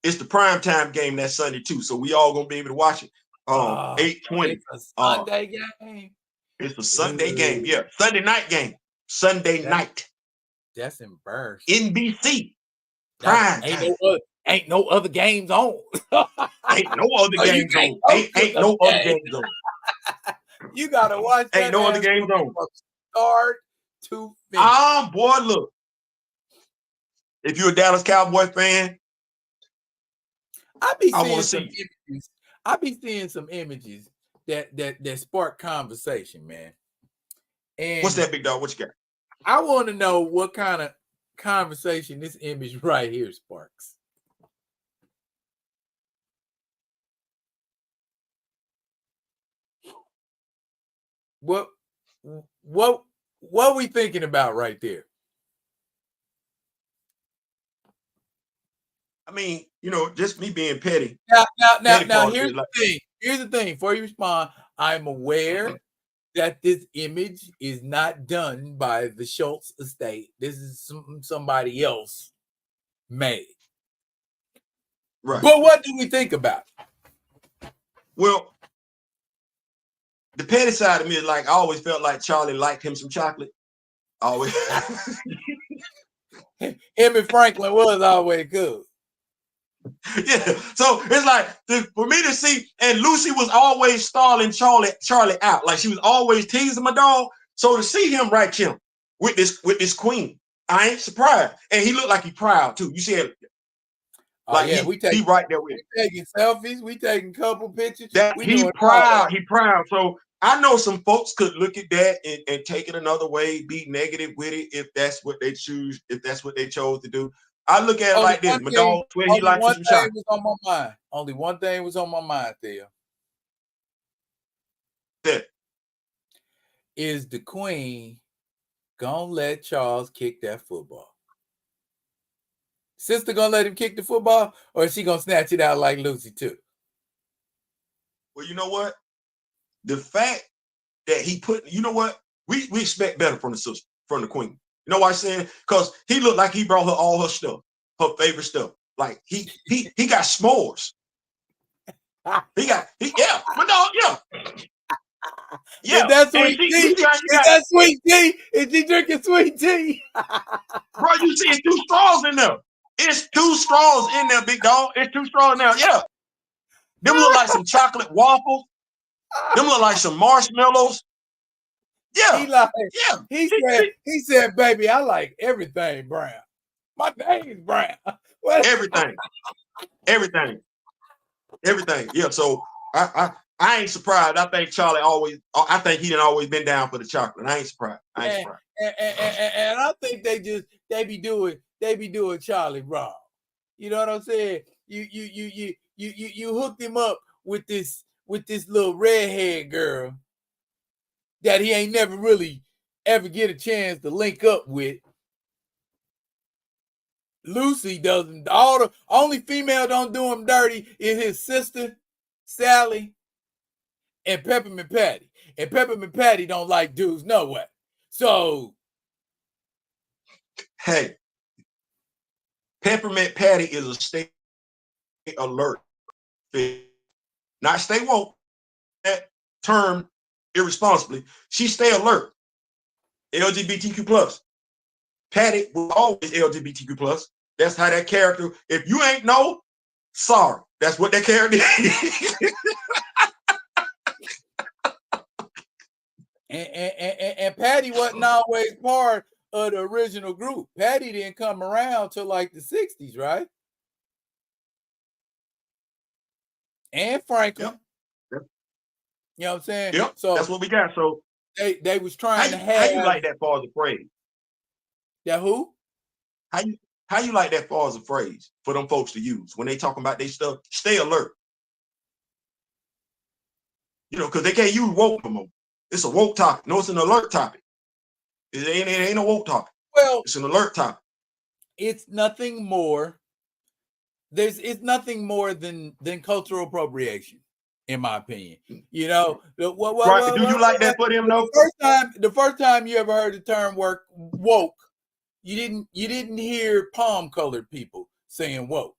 It's the primetime game that Sunday too, so we all gonna be able to watch it. 8:20. It's a Sunday game. It's a Sunday game, yeah. Sunday night game. Sunday night. That's embarrassing. NBC. Prime. Ain't no other games on. Ain't no other games on. Ain't no other games on. You gotta watch that. Ain't no other games on. Start to finish. Boy, look. If you're a Dallas Cowboy fan, I be seeing some images that spark conversation, man. And what's that, big dog? What you got? I want to know what kind of conversation this image right here sparks. What are we thinking about right there? I mean, just me being petty. Now here's the thing. Here's the thing. Before you respond, I'm aware that this image is not done by the Schultz estate. This is somebody else made. Right. But what do we think about it? Well, the petty side of me is like, I always felt like Charlie liked him some chocolate. Always. Him and Franklin was always good. Yeah, so it's like for me to see, and Lucy was always stalling Charlie out, like she was always teasing my dog. So to see him right him with this queen, I ain't surprised, and he looked like he proud too. You see it, like he right there with. We taking selfies, we taking couple pictures. He proud. So I know some folks could look at that and take it another way, be negative with it if that's what they choose, if that's what they chose to do. I look at it like this. My dog swear he likes some shots. Only one thing was on my mind, Theo. Yeah. Is the queen gonna let Charles kick that football? Sister gonna let him kick the football, or is she gonna snatch it out like Lucy too? Well, you know what? The fact that he put, you know what? We expect better from the sister, from the queen. You know what I'm saying? Because he looked like he brought her all her stuff, her favorite stuff. Like he got s'mores. My dog, yeah. Yeah, that's sweet tea. Is that sweet tea? Is he drinking sweet tea? Bro, you see, it's 2 straws in there. It's 2 straws in there, big dog. It's 2 straws in there. Yeah. Them look like some chocolate waffles. Them look like some marshmallows. Yeah. He said, baby, I like everything brown. My name's brown. Everything. Yeah. So I ain't surprised. I think he done always been down for the chocolate. I ain't surprised. And I think they be doing Charlie wrong. You know what I'm saying? You hooked him up with this little redhead girl that he ain't never really ever get a chance to link up with. Lucy doesn't. All the only female don't do him dirty is his sister, Sally, and Peppermint Patty. And Peppermint Patty don't like dudes no way. So, hey, Peppermint Patty is a stay alert. Not stay woke. That term irresponsibly. She stay alert. LGBTQ plus. Patty was always LGBTQ plus. That's how that character. If you ain't know, sorry. That's what that character is. and Patty wasn't always part of the original group. Patty didn't come around till like the 60s, right? And Franklin. Yep. You know what I'm saying? Yep. So that's what we got. So they was trying to have. How you like that far as a phrase? That who? How you like that far as a phrase for them folks to use when they talking about their stuff? Stay alert. You know, because they can't use woke no more. It's a woke topic. No, it's an alert topic. It ain't a woke topic. Well, it's an alert topic. It's nothing more. It's nothing more than cultural appropriation, in my opinion. You know, right? Do you like that for them though? The first time you ever heard the term woke, you didn't hear palm colored people saying woke.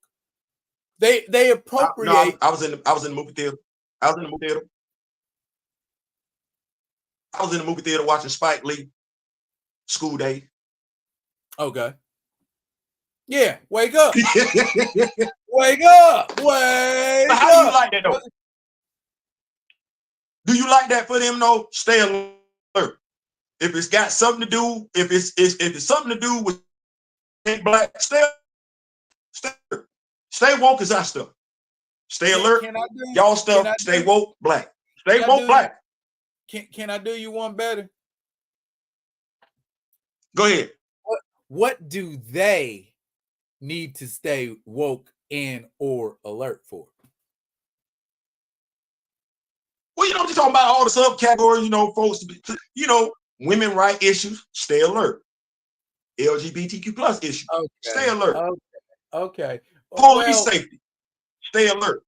They appropriate. I was in the movie theater. I was in the movie theater watching Spike Lee, School Day. Okay. Yeah, wake up. Wake up. How do you like that though? Do you like that for them though? Stay alert. If it's got something to do, if it's something to do with black, stay woke is our stuff. Stay alert. Y'all stuff, stay woke, black. Stay woke, black. Can I do you one better? Go ahead. What do they need to stay woke and or alert for? Well, you know, just talking about all the subcategories, you know, folks, you know, women right issues, stay alert. LGBTQ plus issues, stay alert. Okay. Police safety, stay alert.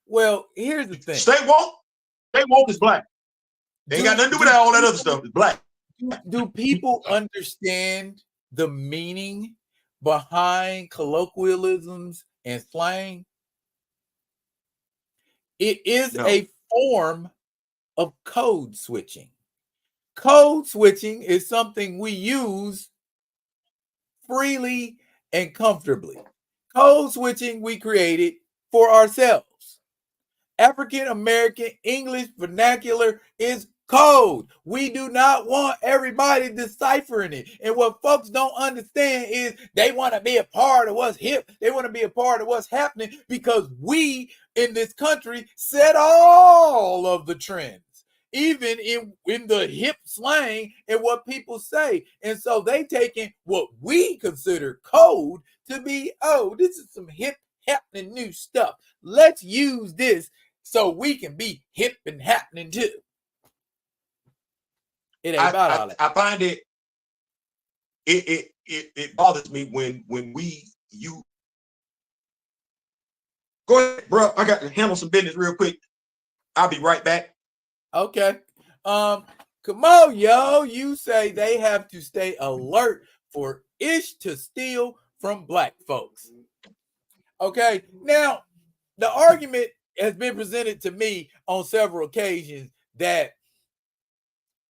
Well, here's the thing. Stay woke. Stay woke is black. They ain't got nothing to do with all that other stuff. It's black. Do people understand the meaning behind colloquialisms and slang? It is a form of code switching. Code switching is something we use freely and comfortably. Code switching we created for ourselves. African American English vernacular is code. We do not want everybody deciphering it. And what folks don't understand is they want to be a part of what's hip. They want to be a part of what's happening because we in this country set all of the trends, even in the hip slang and what people say. And so they taking what we consider code to be, oh, this is some hip, happening new stuff. Let's use this so we can be hip and happening too. It ain't about all that. I find it bothers me when you go ahead, bro. I got to handle some business real quick. I'll be right back. Okay. Come on, yo. You say they have to stay alert for ish to steal from black folks. Okay. Now, the argument has been presented to me on several occasions that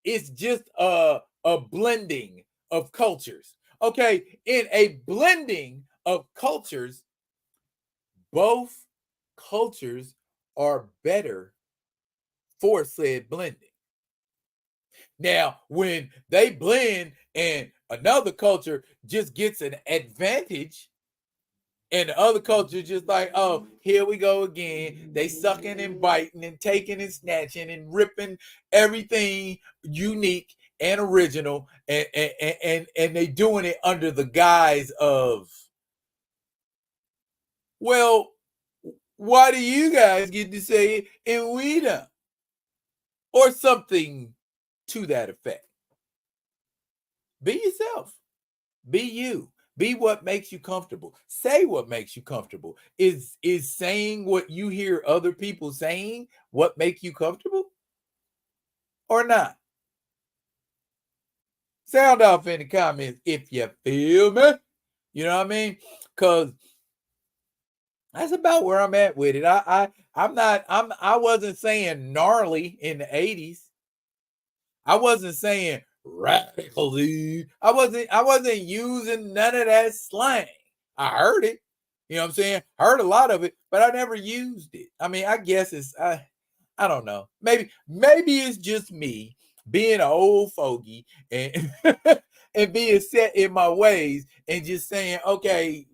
it's just a blending of cultures. Okay, in a blending of cultures, both cultures are better for said blending. Now, when they blend and another culture just gets an advantage, and the other culture just like, oh, here we go again. They sucking and biting and taking and snatching and ripping everything unique and original, and they doing it under the guise of Well, why do you guys get to say it and we don't? Or something to that effect. Be yourself. Be you. Be what makes you comfortable. Say what makes you comfortable. Is saying what you hear other people saying what make you comfortable? Or not? Sound off in the comments if you feel me. You know what I mean? Because that's about where I'm at with it. I wasn't saying gnarly in the 80s. I wasn't saying radically. I wasn't using none of that slang. I heard it. You know what I'm saying? I heard a lot of it, but I never used it. I mean, I guess I don't know. Maybe it's just me being an old fogey and and being set in my ways and just saying, okay,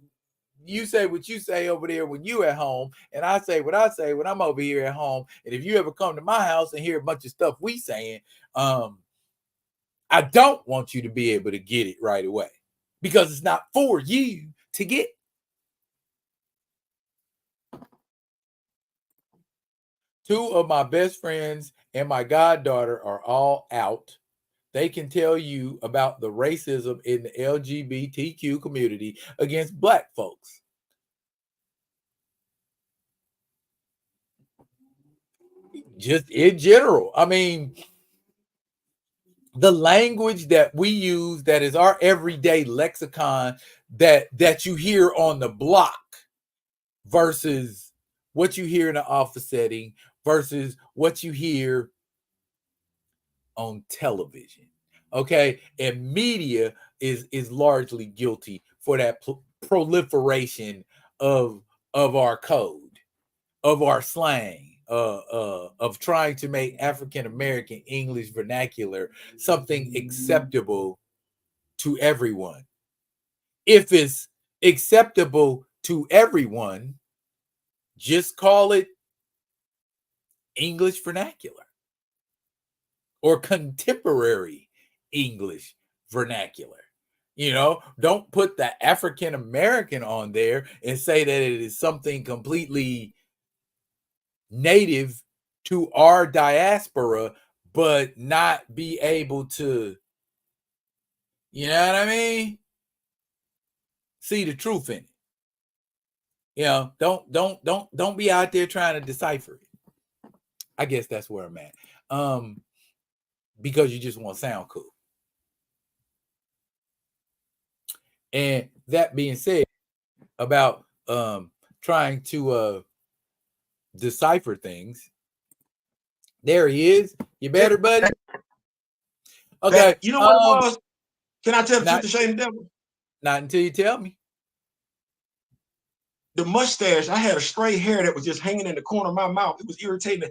you say what you say over there when you at home, and I say what I say when I'm over here at home. And if you ever come to my house and hear a bunch of stuff we saying, I don't want you to be able to get it right away because it's not for you to get. Two of my best friends and my goddaughter are all out. They can tell you about the racism in the LGBTQ community against Black folks. Just in general. I mean, the language that we use that is our everyday lexicon that you hear on the block versus what you hear in the office setting versus what you hear on television. Okay, and media is largely guilty for that proliferation of our code, of our slang, of trying to make African American English vernacular something acceptable to everyone. If it's acceptable to everyone, just call it English vernacular or contemporary English vernacular. You know, don't put the African American on there and say that it is something completely native to our diaspora, but not be able to, you know what I mean? See the truth in it. You know, don't be out there trying to decipher it. I guess that's where I'm at. Because you just want to sound cool. And that being said, about trying to decipher things, there he is. You better, buddy. Okay. You know what it was? Can I tell the truth Not, to shame the devil? not until you tell me. The mustache, I had a stray hair that was just hanging in the corner of my mouth. It was irritating.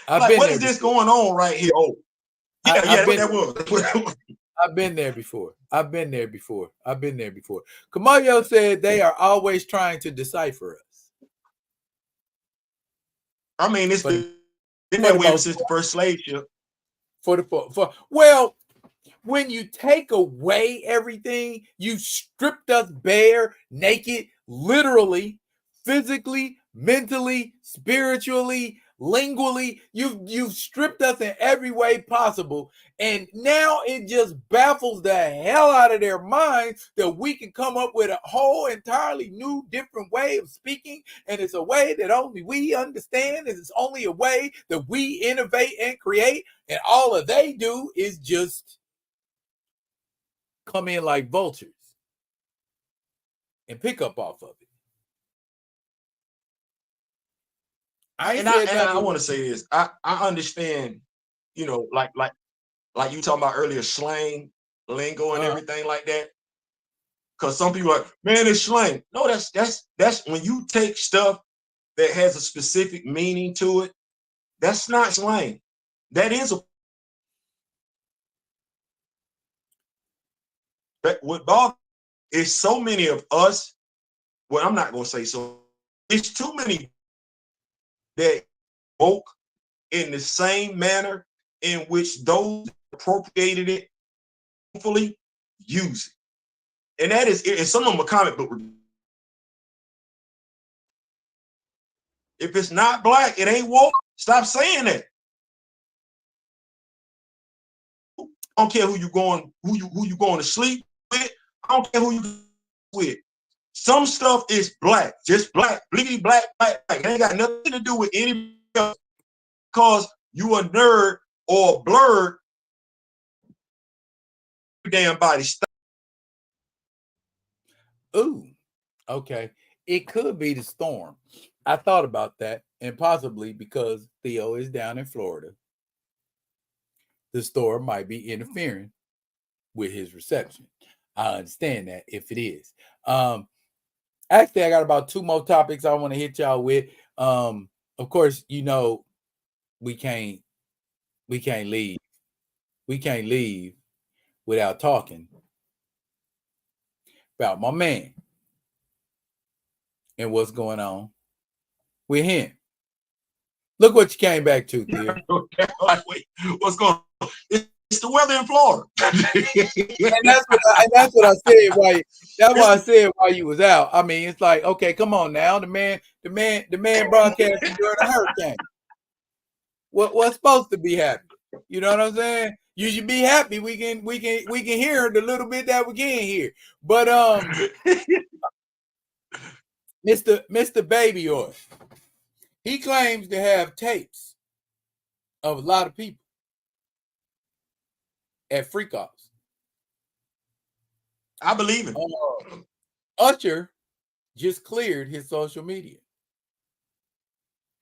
Like, what is this going on right here? Oh, yeah, that was. I've been there before. Kamayo said they are always trying to decipher us. I mean, it's been that way since the first slave ship. Well, when you take away everything, you stripped us bare, naked, literally, physically, mentally, spiritually, lingually. You've stripped us in every way possible. And now it just baffles the hell out of their minds that we can come up with a whole entirely new, different way of speaking. And it's a way that only we understand. And it's only a way that we innovate and create. And all that they do is just come in like vultures and pick up off of it. I want to say this. I understand, you know, like you talking about earlier, slang, lingo, and everything like that. Because some people are, man, it's slang. No, that's when you take stuff that has a specific meaning to it. That's not slang. That is what bothers is so many of us. Well, I'm not gonna say so. It's too many that woke in the same manner in which those appropriated it hopefully use And that is, and some of them are comic book. If it's not black, it ain't woke. Stop saying that. I don't care who you going to sleep with. I don't care who you with. Some stuff is black, just black, bleedy black, black. It ain't got nothing to do with anybody else because you a nerd or blurred damn body. Stop. Ooh, okay. It could be the storm. I thought about that, and possibly because Theo is down in Florida, the storm might be interfering with his reception. I understand that if it is. Actually, I got about 2 more topics I want to hit y'all with. Of course, you know, we can't leave. We can't leave without talking about my man and what's going on with him. Look what you came back to, Theo. Wait, what's going on? It's the weather in Florida. and that's what I said. That's why I said while you was out. I mean, it's like, okay, come on now. The man broadcasting during a hurricane. What's supposed to be happy? You know what I'm saying? You should be happy. We can hear the little bit that we can hear. But Mr. Baby Oil, he claims to have tapes of a lot of people at freak offs. I believe it. Usher just cleared his social media.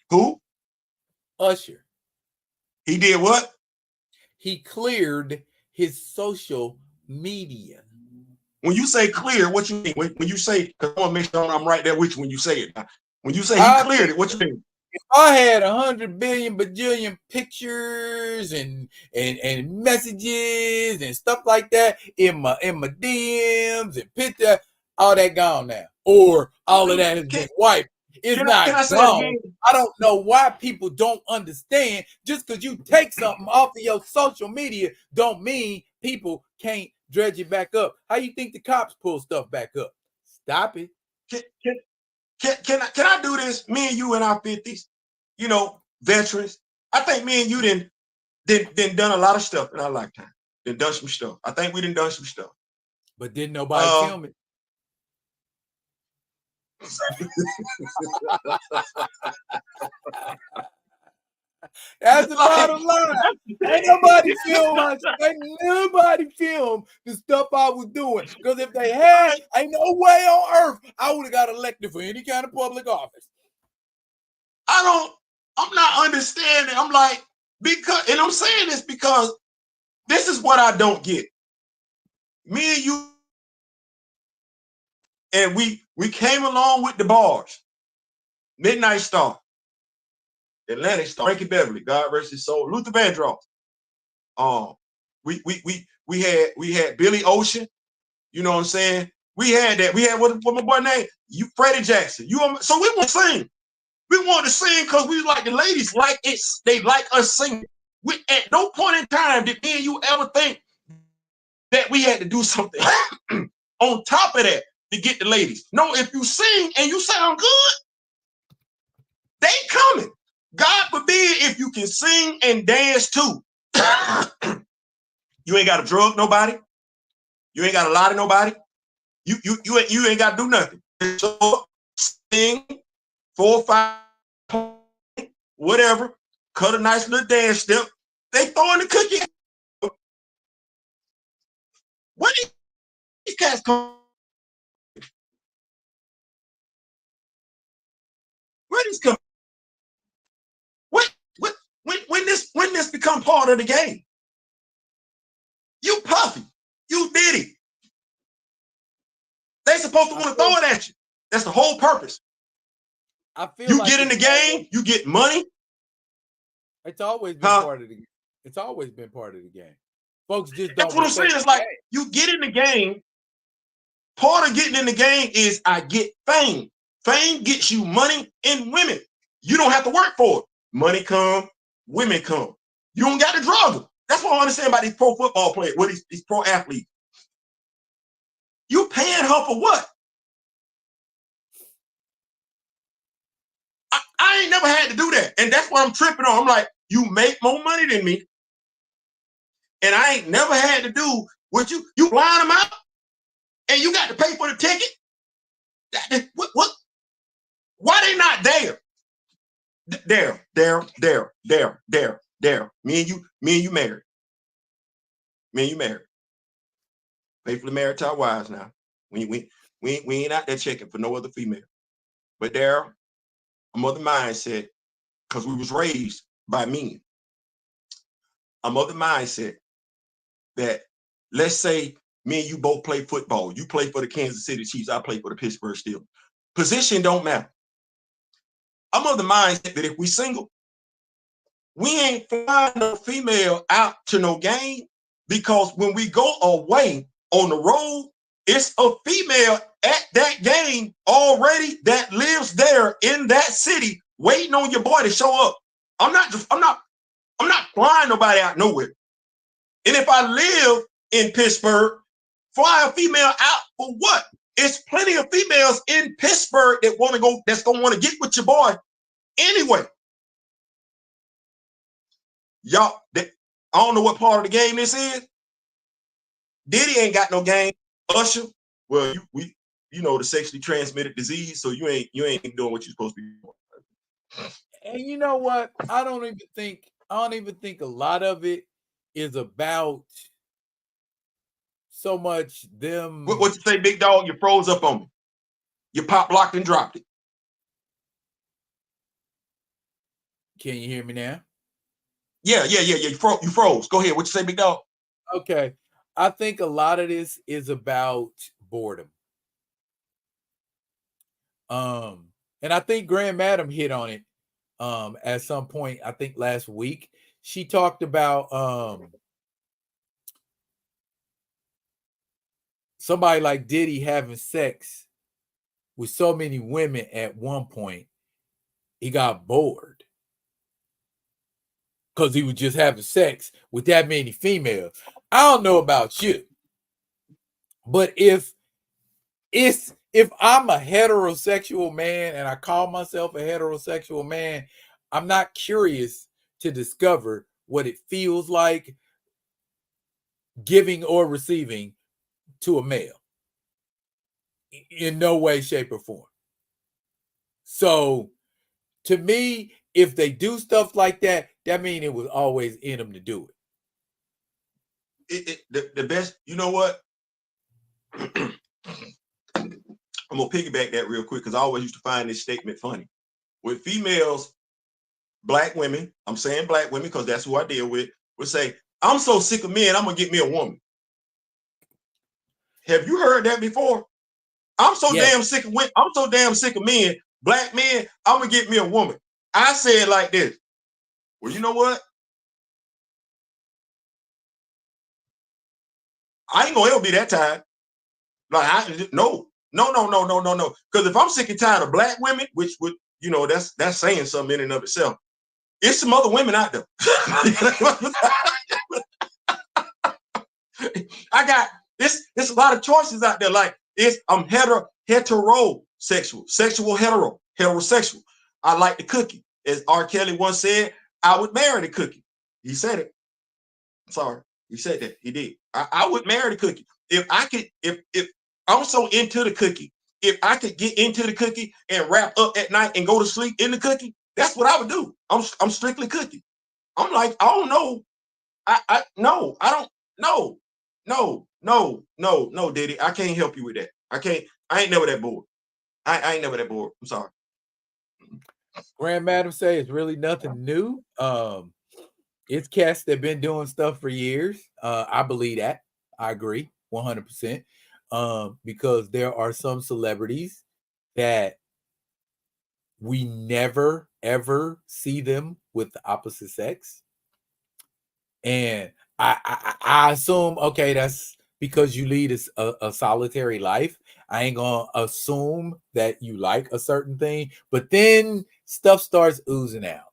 Who? Usher. He did what? He cleared his social media. When you say clear, what you mean? When you say, because I want to make sure I'm right there with you when you say it. When you say he cleared it, what you mean? If I had 100 billion bajillion pictures and messages and stuff like that in my DMs and picture, all that gone now, or all of that has been wiped. It's not gone. I don't know why people don't understand. Just because you take something off of your social media, don't mean people can't dredge it back up. How you think the cops pull stuff back up? Stop it. Can I do this? Me and you in our 50s, you know, veterans. I think me and you done a lot of stuff in our lifetime. Done some stuff. I think we done some stuff. But didn't nobody film it? That's the bottom line. Ain't nobody film us. Ain't nobody film the stuff I was doing. Because if they had, ain't no way on earth I would have got elected for any kind of public office. I'm not understanding. I'm like, because, and I'm saying this because this is what I don't get. Me and you, and we came along with the bars. Midnight Star, Atlantic Star, Frankie Beverly, God rest his soul, Luther Vandross. We had Billy Ocean, you know what I'm saying? We had that. We had what my boy name? You Freddie Jackson. So we want to sing. We wanted to sing because we like the ladies like it. They like us singing. We at no point in time did me and you ever think that we had to do something on top of that to get the ladies. No, if you sing and you sound good, they coming. God forbid if you can sing and dance too. You ain't got to drug nobody. You ain't got to lie to nobody. You ain't got to do nothing. So sing 4 or 5, whatever. Cut a nice little dance step. They throwing the cookie. What these cats come? Where these come? When this become part of the game? You Puffy, you Diddy. They supposed to want to throw it at you. That's the whole purpose. I feel you like get in the game, you get money. It's always been part of the game. It's always been part of the game. Folks just don't. That's what I'm saying. It's like you get in the game. Part of getting in the game is I get fame. Fame gets you money and women. You don't have to work for it. Money come, women come. You don't got to drug them. That's what I understand about these pro football players, these pro athletes. You paying her for what? I ain't never had to do that. And that's what I'm tripping on. I'm like, you make more money than me. And I ain't never had to do what you flying them out and you got to pay for the ticket. What? Why they not there? There. Me and you married. Me and you married. Faithfully married to our wives now. We ain't out there checking for no other female. But there, a mother mindset, because we was raised by men. A mother mindset that, let's say me and you both play football. You play for the Kansas City Chiefs. I play for the Pittsburgh Steelers. Position don't matter. I'm of the mindset that if we single, we ain't flying no female out to no game, because when we go away on the road, it's a female at that game already that lives there in that city waiting on your boy to show up. I'm not flying nobody out nowhere. And if I live in Pittsburgh, fly a female out for what? It's plenty of females in Pittsburgh that want to go, that's gonna want to get with your boy anyway. Y'all, I don't know what part of the game this is. Diddy ain't got no game. Usher, well, you know the sexually transmitted disease, so you ain't doing what you're supposed to be doing. And you know what? I don't even think a lot of it is about so much them. What you say, big dog? You froze up on me. You pop locked and dropped it. Can you hear me now? Yeah. You froze. Go ahead. What you say, big dog? Okay. I think a lot of this is about boredom. And I think Grand Madam hit on it at some point, I think last week. She talked about somebody like Diddy having sex with so many women at one point. He got bored because he was just having sex with that many females. I don't know about you, but if I'm a heterosexual man and I call myself a heterosexual man, I'm not curious to discover what it feels like giving or receiving to a male. In no way, shape, or form. So to me, if they do stuff like that, that means it was always in them to do it. The best, you know what? I'm gonna piggyback that real quick because I always used to find this statement funny. With females, black women, I'm saying black women because that's who I deal with, would say, I'm so sick of men, I'm gonna get me a woman. Have you heard that before? I'm so damn sick of women. I'm so damn sick of men, black men, I'm gonna get me a woman. I say it like this. Well, you know what? I ain't gonna ever be that tired. Like, no. Because if I'm sick and tired of black women, which would, you know, that's saying something in and of itself. It's some other women out there. I got this. There's a lot of choices out there. Like I'm heterosexual, heterosexual. I like the cookie. As R. Kelly once said, I would marry the cookie. He said it. Sorry, he said that. He did. I would marry the cookie if I could. If I'm so into the cookie, if I could get into the cookie and wrap up at night and go to sleep in the cookie, that's what I would do. I'm strictly cookie. I'm like, I don't know. I don't. No, Diddy. I can't help you with that. I can't. I ain't never that bored. I ain't never that bored. I'm sorry. Grand Madam say it's really nothing new. It's cats that been doing stuff for years. I believe that. I agree 100%. Because there are some celebrities that we never ever see them with the opposite sex. And I assume, okay, that's because you lead a solitary life. I ain't gonna assume that you like a certain thing, but then stuff starts oozing out.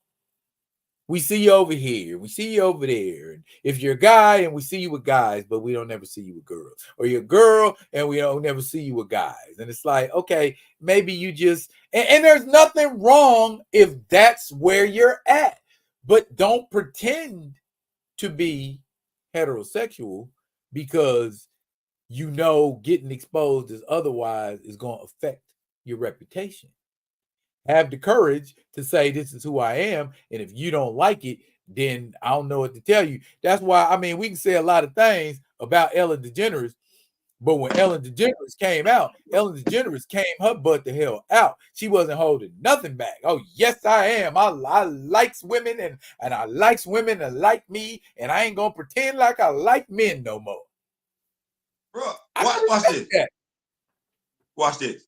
we see you over here, we see you over there. And if you're a guy and we see you with guys, but we don't never see you with girls, or you're a girl and we don't never see you with guys. And it's like, okay, maybe you just, and there's nothing wrong if that's where you're at, but don't pretend to be heterosexual because you know getting exposed as otherwise is going to affect your reputation. Have the courage to say this is who I am, and if you don't like it, then I don't know what to tell you. That's why, I mean, we can say a lot of things about Ellen DeGeneres, but when Ellen DeGeneres came out, Ellen DeGeneres came her butt the hell out. She wasn't holding nothing back. Oh yes, I am. I likes women, and I likes women that like me, and I ain't gonna pretend like I like men no more. Bro, watch this. That. Watch this.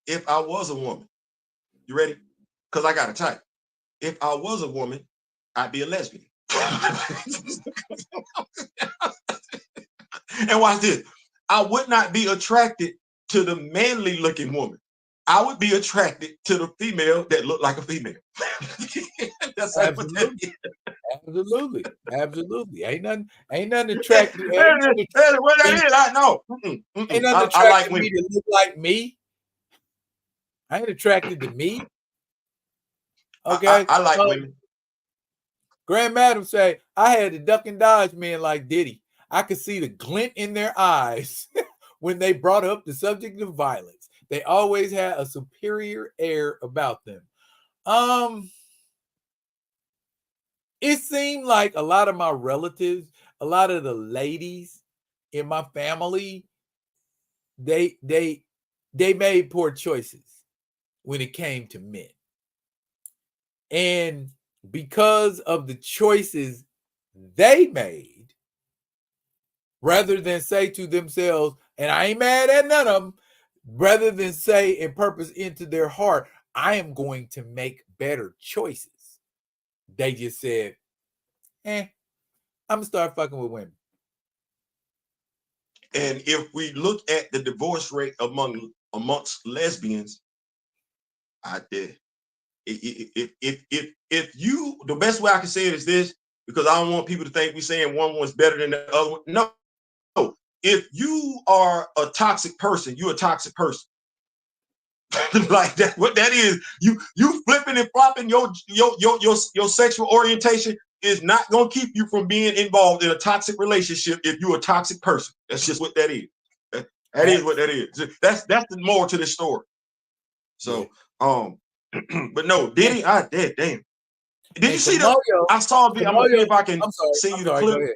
If I was a woman, you ready? Because I got a type. If I was a woman, I'd be a lesbian. And watch this. I would not be attracted to the manly looking woman. I would be attracted to the female that looked like a female. That's absolutely. Absolutely. Absolutely. Ain't nothing attractive. What that is, I know. Ain't nothing attractive like me to look like me. I ain't attracted to me. Okay. I like women. Grand Madam say, I had to duck and dodge men like Diddy. I could see the glint in their eyes when they brought up the subject of violence. They always had a superior air about them. It seemed like a lot of my relatives, a lot of the ladies in my family, they made poor choices when it came to men. And because of the choices they made, rather than say to themselves, and I ain't mad at none of them, rather than say and purpose into their heart, I am going to make better choices. They just said, I'm gonna start fucking with women. And if we look at the divorce rate amongst lesbians, out there, if you, the best way I can say it is this, because I don't want people to think we're saying one was better than the other one. No. If you are a toxic person, you're a toxic person. Like that, what that is, you flipping and flopping your sexual orientation is not gonna keep you from being involved in a toxic relationship if you're a toxic person. That's just what that is. That is what that is. That's the moral to this story. So, but no, Diddy, damn. Did you see that? I saw the. I'm gonna see if I can send you the clip.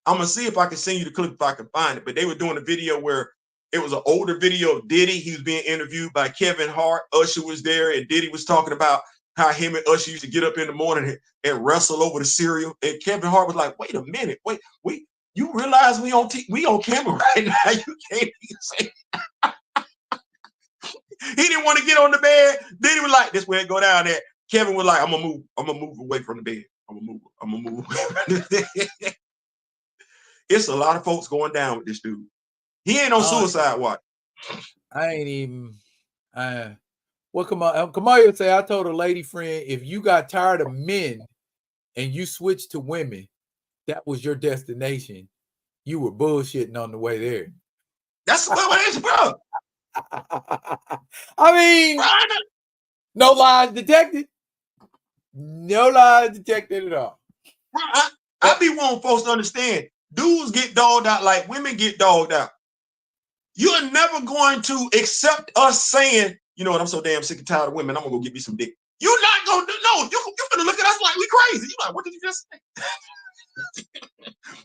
I'm gonna see if I can send you the clip if I can find it. But they were doing a video where it was an older video of Diddy. He was being interviewed by Kevin Hart. Usher was there, and Diddy was talking about how him and Usher used to get up in the morning and wrestle over the cereal. And Kevin Hart was like, "Wait a minute, you realize we on camera right now? You can't even say." He didn't want to get on the bed. Diddy was like, "This way it go down there." Kevin was like, "I'm gonna move away from the bed. I'm gonna move away from the bed." It's a lot of folks going down with this dude. He ain't on suicide watch. I ain't even. Well, Kamaya say, I told a lady friend, if you got tired of men and you switched to women, that was your destination. You were bullshitting on the way there. That's what it is, bro. I mean, no lies detected. No lies detected at all. Bro, I be wanting folks to understand. Dudes get dogged out like women get dogged out. You're never going to accept us saying, you know what, I'm so damn sick and tired of women, I'm gonna go get me some dick. You're not gonna do, no, you're gonna look at us like we crazy. You're like, what did you just say?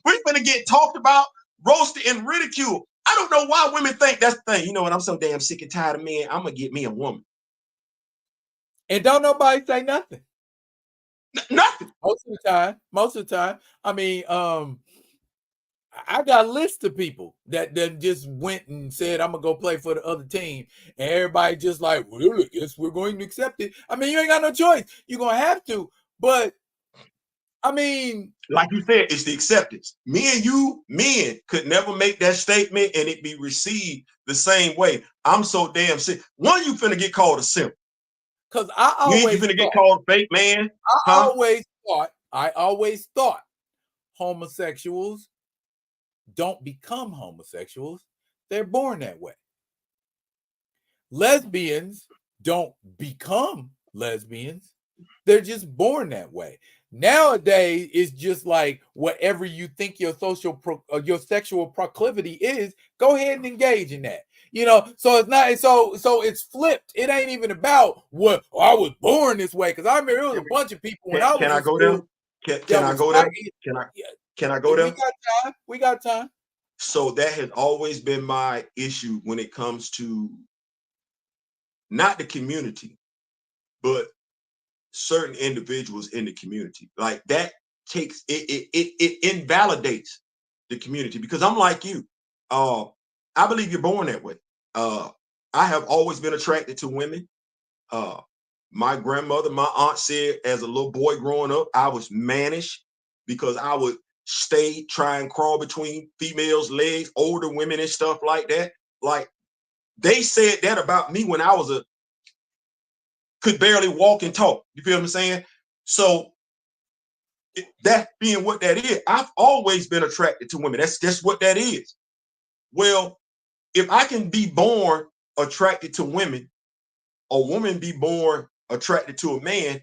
We're gonna get talked about, roasted, and ridiculed. I don't know why women think that's the thing. You know what, I'm so damn sick and tired of men, I'm gonna get me a woman. And don't nobody say nothing. Nothing. Most of the time. I mean, I got a list of people that just went and said, I'm gonna go play for the other team. And everybody just like, well, I guess we're going to accept it. I mean, you ain't got no choice. You're gonna have to. But I mean, like you said, it's the acceptance. Me and you, men, could never make that statement and it be received the same way. I'm so damn sick. One, you finna get called a simp. Because I You ain't always finna get thought, called fake man, huh? I always thought homosexuals don't become homosexuals. They're born that way. Lesbians don't become lesbians. They're just born that way. Nowadays, it's just like whatever you think your your sexual proclivity is, go ahead and engage in that. You know, so it's not so it's flipped. It ain't even about what I was born this way. Because I remember there was a bunch of people when I Can was I in go there? school Can that I was go there? fighting. Yeah, Can I go we there? got time. We got time. So that has always been my issue when it comes to not the community, but certain individuals in the community. Like that takes it invalidates the community because I'm like you. I believe you're born that way. I have always been attracted to women. My grandmother, my aunt said as a little boy growing up, I was mannish because I would stay, try and crawl between females' legs, older women and stuff like that. Like they said that about me when I was could barely walk and talk. You feel what I'm saying? So that being what that is, I've always been attracted to women. That's just what that is. Well, if I can be born attracted to women, a woman be born attracted to a man,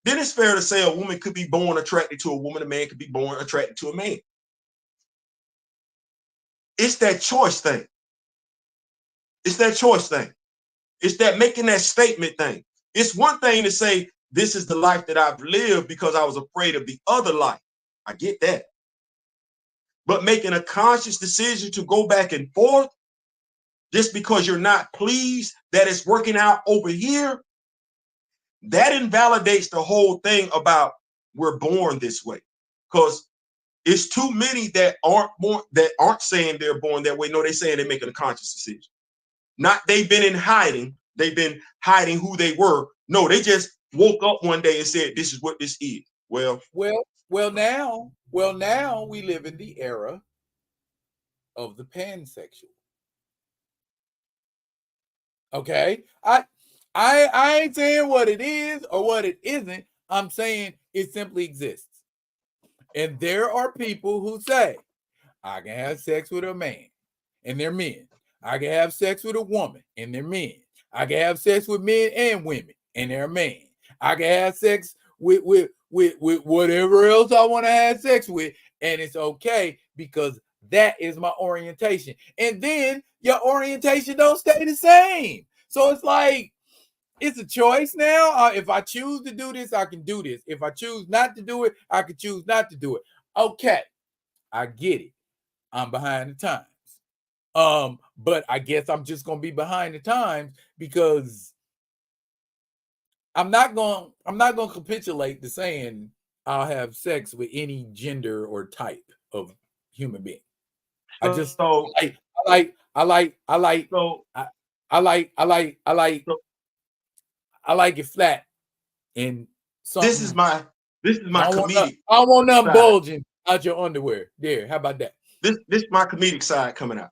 then it's fair to say a woman could be born attracted to a woman, a man could be born attracted to a man. It's that choice thing. It's that choice thing. It's that making that statement thing. It's one thing to say, this is the life that I've lived because I was afraid of the other life. I get that. But making a conscious decision to go back and forth just because you're not pleased that it's working out over here, that invalidates the whole thing about we're born this way. Because it's too many that aren't saying they're born that way. No, they're saying they're making a conscious decision. Not they've been in hiding. They've been hiding who they were. No, they just woke up one day and said, this is what this is. Well, Now we live in the era of the pansexual. Okay, I ain't saying what it is or what it isn't. I'm saying it simply exists. And there are people who say, I can have sex with a man, and they're men. I can have sex with a woman, and they're men. I can have sex with men and women, and they're men. I can have sex with whatever else I want to have sex with, and it's okay because that is my orientation. And then your orientation don't stay the same. So it's like it's a choice now. If I choose to do this, I can do this. If I choose not to do it, I can choose not to do it. Okay, I get it. I'm behind the times. But I guess I'm just gonna be behind the times because I'm not gonna capitulate to saying I'll have sex with any gender or type of human being. I just so I like so so I like it flat and this is something. my comedic I don't want nothing side. bulging out your underwear. There, how about that? This is my comedic side coming out.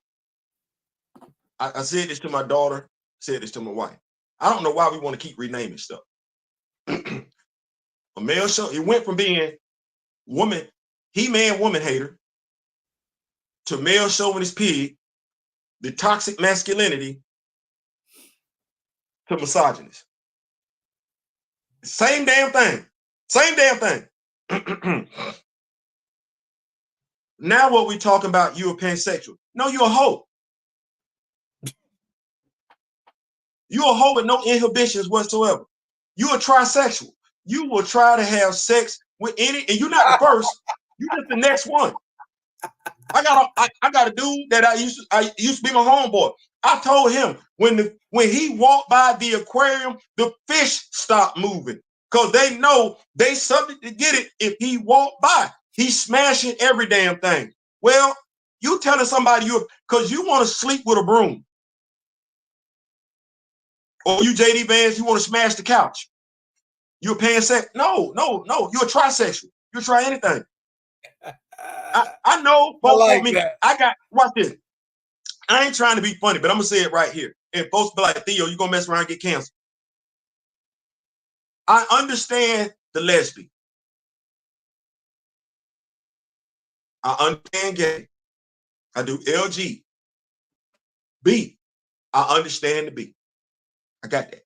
I said this to my daughter, said this to my wife. I don't know why we want to keep renaming stuff. A male show, it went from being woman, he-man woman hater to male chauvinist pig, the toxic masculinity to misogynist. Same damn thing. Same damn thing. Now what we talking about, you a pansexual. No, you a hoe. You a hoe with no inhibitions whatsoever. You a trisexual. You will try to have sex with any, and you're not the first. You just the next one. I got a dude that I used to be my homeboy. I told him when he walked by the aquarium, the fish stopped moving because they know they subject to get it if he walked by. He's smashing every damn thing. Well, you telling somebody because you want to sleep with a broom. Or you JD Vance, you want to smash the couch. You're a pansexual. No. You're a trisexual. You try anything. I know I folks want like me. that. Watch this. I ain't trying to be funny, but I'm gonna say it right here. And folks be like, Theo, you gonna mess around and get canceled. I understand the lesbian. I understand gay. I do LG. B. I understand the B. I got that.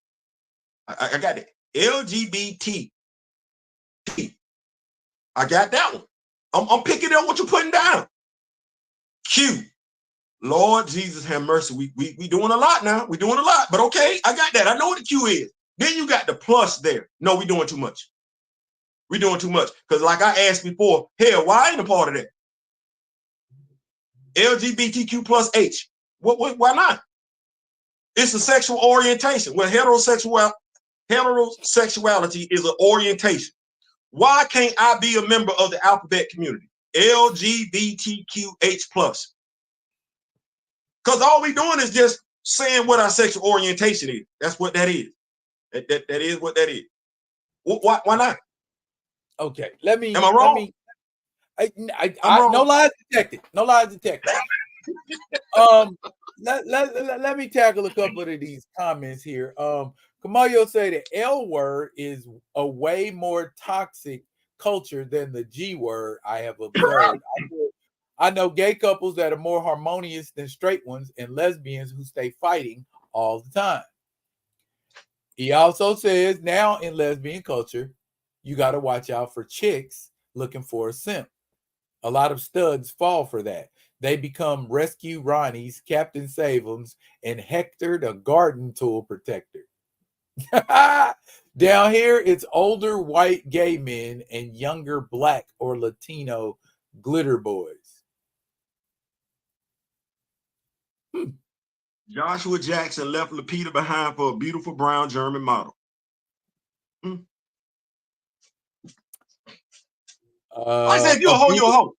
I got that. LGBT. I got that one. I'm picking up what you're putting down. Q. Lord Jesus have mercy. We doing a lot now. We're doing a lot, but okay, I got that. I know what the Q is. Then you got the plus there. No, we're doing too much. We're doing too much. Because like I asked before, hell, why ain't a part of that? LGBTQ plus H. Why not? It's a sexual orientation. Well, heterosexuality is an orientation. Why can't I be a member of the alphabet community? LGBTQH plus. Because all we doing is just saying what our sexual orientation is. That's what that is. That is what that is. Why not? Okay, let me. Am I wrong? No lies detected. No lies detected. Let me tackle a couple of these comments here. Kamayo say the L word is a way more toxic culture than the G word I have observed. I know gay couples that are more harmonious than straight ones, and lesbians who stay fighting all the time. He also says now in lesbian culture, you got to watch out for chicks looking for a simp. A lot of studs fall for that. They become rescue Ronnies, Captain Save'ems, and Hector the garden tool protector. Down here, it's older white gay men and younger black or Latino glitter boys. Joshua Jackson left Lupita behind for a beautiful brown German model. I said, if you're a hoe, you're a hoe.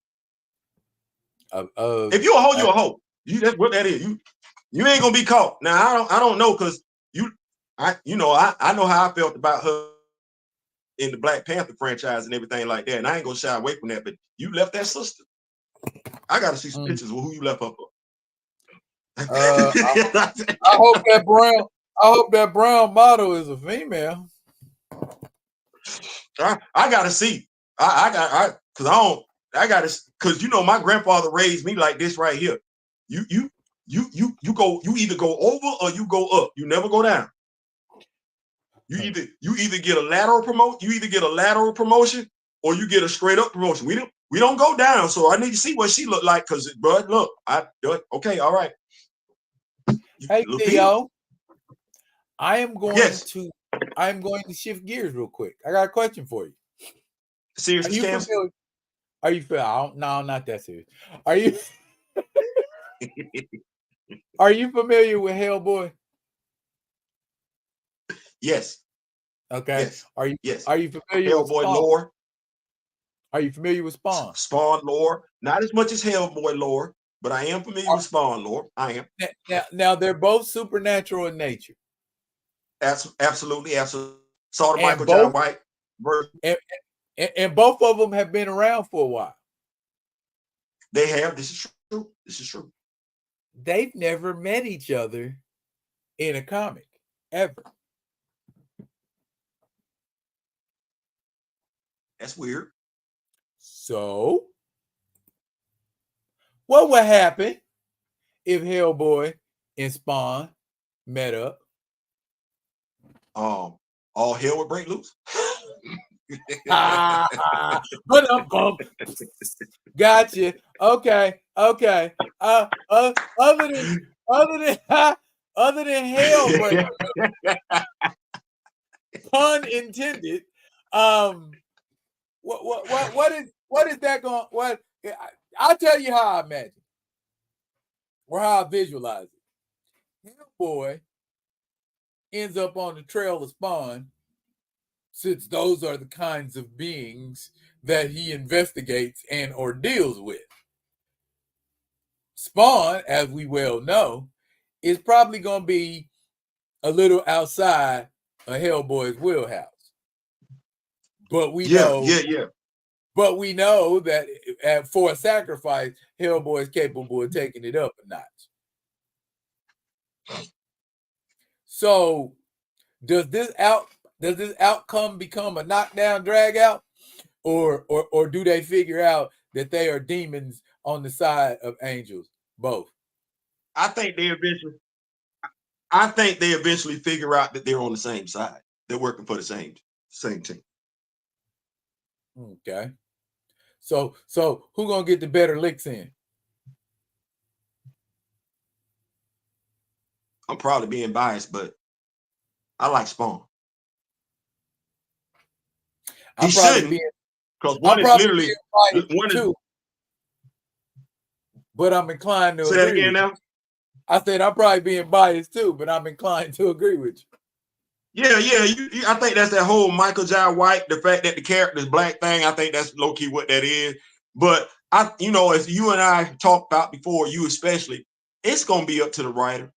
If you're a hoe, you're a hoe. That's what that is. You ain't gonna be caught. Now I don't know because I know how I felt about her in the Black Panther franchise and everything like that, and I ain't gonna shy away from that. But you left that sister. I gotta see some pictures of who you left her for. I hope that brown model is a female. I gotta see. Because my grandfather raised me like this right here. You either go over or you go up. You never go down. You either get a lateral promotion or you get a straight up promotion. We don't go down. So I need to see what she looked like because bro, look, okay, all right. Hey Theo, I am going to shift gears real quick. I got a question for you. Serious scams? Are you familiar? No, not that serious. Are you Are you familiar with Hellboy? Yes. Okay. Yes. Are you familiar with Hellboy Spawn? lore? Are you familiar with Spawn? Spawn lore, not as much as Hellboy lore, but I am familiar with Spawn lore. I am. Now they're both supernatural in nature. Absolutely. Saw the Michael Jai White version. And both of them have been around for a while. They have. This is true. They've never met each other in a comic ever. That's weird. So, what would happen if Hellboy and Spawn met up? All hell would break loose. Gotcha. Okay. Other than hell break, pun intended. What is that going? What I'll tell you how I imagine or how I visualize it. Hellboy ends up on the trail of Spawn, since those are the kinds of beings that he investigates and or deals with. Spawn, as we well know, is probably going to be a little outside of Hellboy's wheelhouse. But we know, But we know that for a sacrifice, Hellboy is capable of taking it up a notch. So, does this Does this outcome become a knockdown, drag out, or do they figure out that they are demons on the side of angels? Both. I think they eventually figure out that they're on the same side. They're working for the same team. Okay. So who gonna get the better licks in? I'm probably being biased, but I like Spawn. He shouldn't, because I'm one is probably literally being biased one is. too, but I'm inclined to Say that agree again with you. now. I said I'm probably being biased too, but I'm inclined to agree with you. Yeah. I think that's that whole Michael Jai White, the fact that the character's black thing. I think that's low key what that is. But as you and I talked about before, you especially, it's gonna be up to the writer.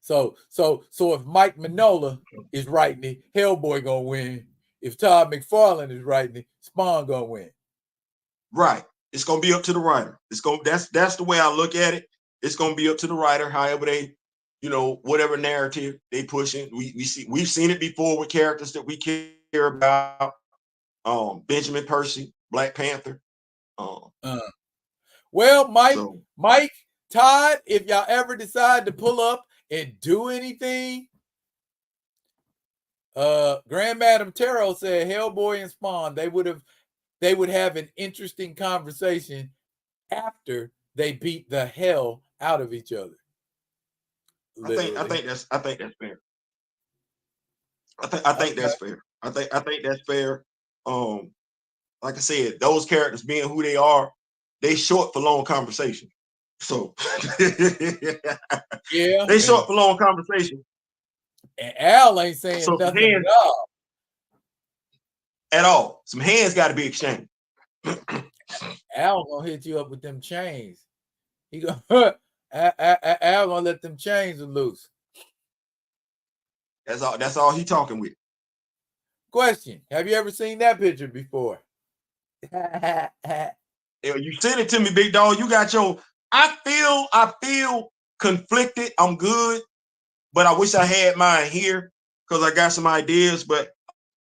So if Mike Mignola is writing it, Hellboy gonna win. If Todd McFarlane is writing it, Spawn gonna win. Right. It's gonna be up to the writer. That's the way I look at it. It's gonna be up to the writer, however they, whatever narrative they pushing. We've seen it before with characters that we care about. Benjamin Percy, Black Panther. Well, Mike, Todd, if y'all ever decide to pull up and do anything, Grand Madam Tarot said Hellboy and Spawn, they would have an interesting conversation after they beat the hell out of each other. Literally. I think that's fair. I think that's fair. I think that's fair. Like I said, those characters being who they are, they short for long conversation. So yeah, they short for long conversation. And Al ain't saying nothing at all. At all. Some hands got to be exchanged. Al gonna hit you up with them chains. He gonna Al gonna let them chains loose. That's all he talking with. Question: have you ever seen that picture before? You sent it to me, big dog. You got your. I feel conflicted. I'm good, but I wish I had mine here because I got some ideas. But